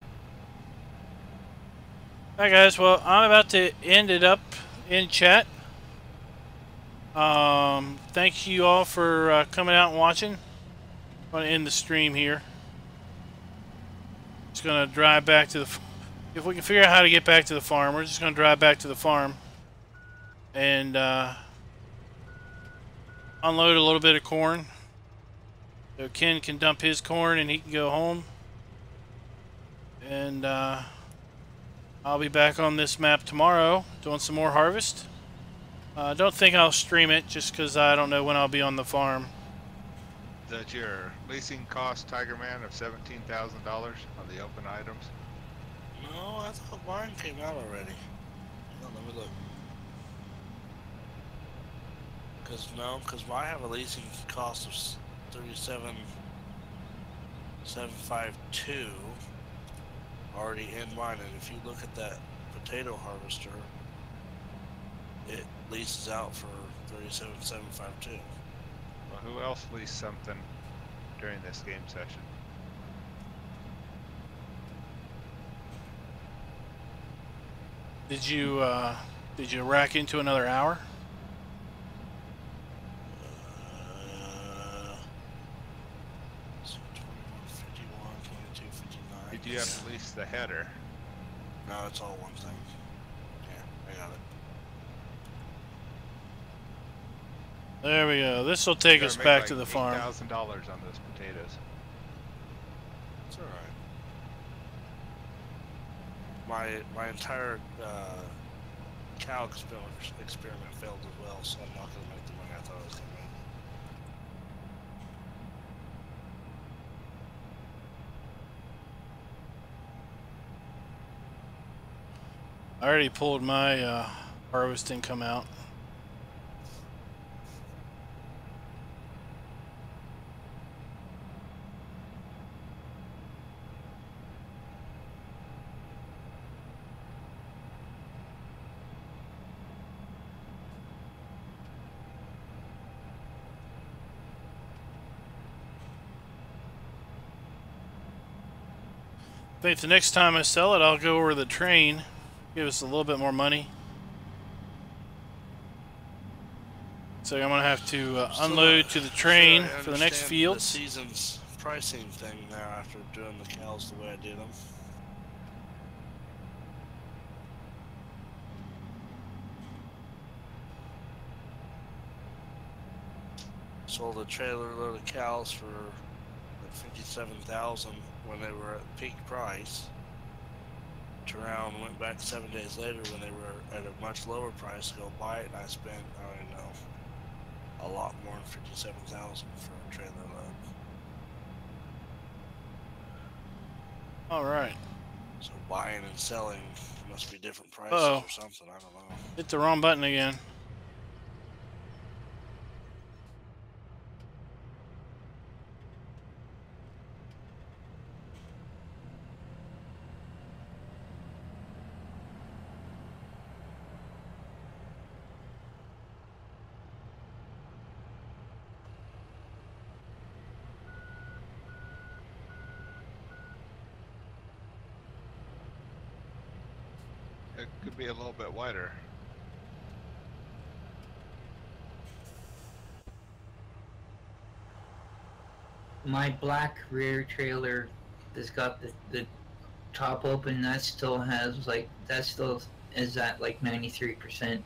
S1: here. Alright guys, well I'm about to end it up in chat. Thank you all for coming out and watching. want to end the stream here. Just gonna drive back to the. If we can figure out how to get back to the farm, we're just gonna drive back to the farm and unload a little bit of corn. So Ken can dump his corn and he can go home. And I'll be back on this map tomorrow doing some more harvest. I don't think I'll stream it just because I don't know when I'll be on the farm.
S4: Is that your leasing cost, Tiger Man, of $17,000 on the open items?
S5: No, I thought mine came out already. Hold on, let me look. Cause I have a leasing cost of $37,752 already in mine, and if you look at that potato harvester, it leases out for $37,752.
S4: Well, who else leased something during this game session?
S1: Did you rack into another hour?
S5: So 21, 51, 22, 59.
S4: Did you have to lease the header?
S5: No, it's all one thing. Yeah, I got it.
S1: There we go. This will take us back to the farm.
S4: $8,000 on those potatoes.
S5: It's all right. My entire cow experiment failed as well, so I'm not gonna make the money I thought I was gonna make.
S1: I already pulled my harvest income out. I think the next time I sell it, I'll go over the train, give us a little bit more money. So I'm gonna have to unload to the train for the next fields.
S5: The season's pricing thing now after doing the cows the way I did them. Sold a trailer load of cows for like $57,000 when they were at peak price. Turned around and went back 7 days later when they were at a much lower price to go buy it, and I spent, I don't know, a lot more than $57,000 for a trailer load.
S1: All right.
S5: So buying and selling must be different prices or something. I don't know.
S1: Hit the wrong button again.
S4: It could be a little bit wider.
S6: My black rear trailer has got the top open. That still has like, that still is at like 93%.
S5: Okay,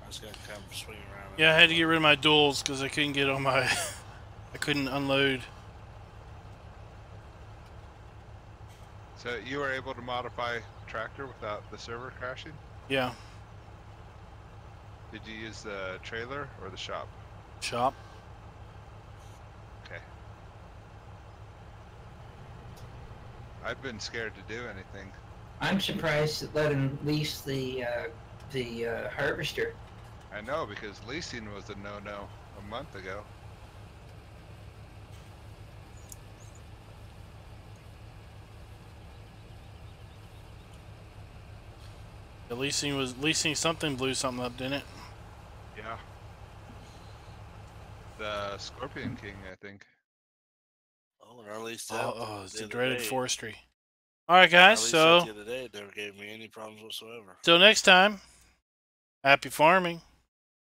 S5: I was gonna come swing around.
S1: Yeah, I had to get rid of my duals because I couldn't get on my. I couldn't unload.
S4: So you were able to modify tractor without the server crashing?
S1: Yeah.
S4: Did you use the trailer or the shop?
S1: Shop.
S4: Okay. I've been scared to do anything.
S6: I'm surprised that let him lease the harvester.
S4: I know, because leasing was a no-no a month ago.
S1: The leasing something blew something up, didn't it?
S4: Yeah. The Scorpion King, I think.
S5: Oh, and I leased out.
S1: Oh, it's the
S5: other
S1: dreaded
S5: day.
S1: forestry. All right, guys.
S5: I leased
S1: So
S5: it the other day. It never gave me any problems whatsoever.
S1: till next time. Happy farming.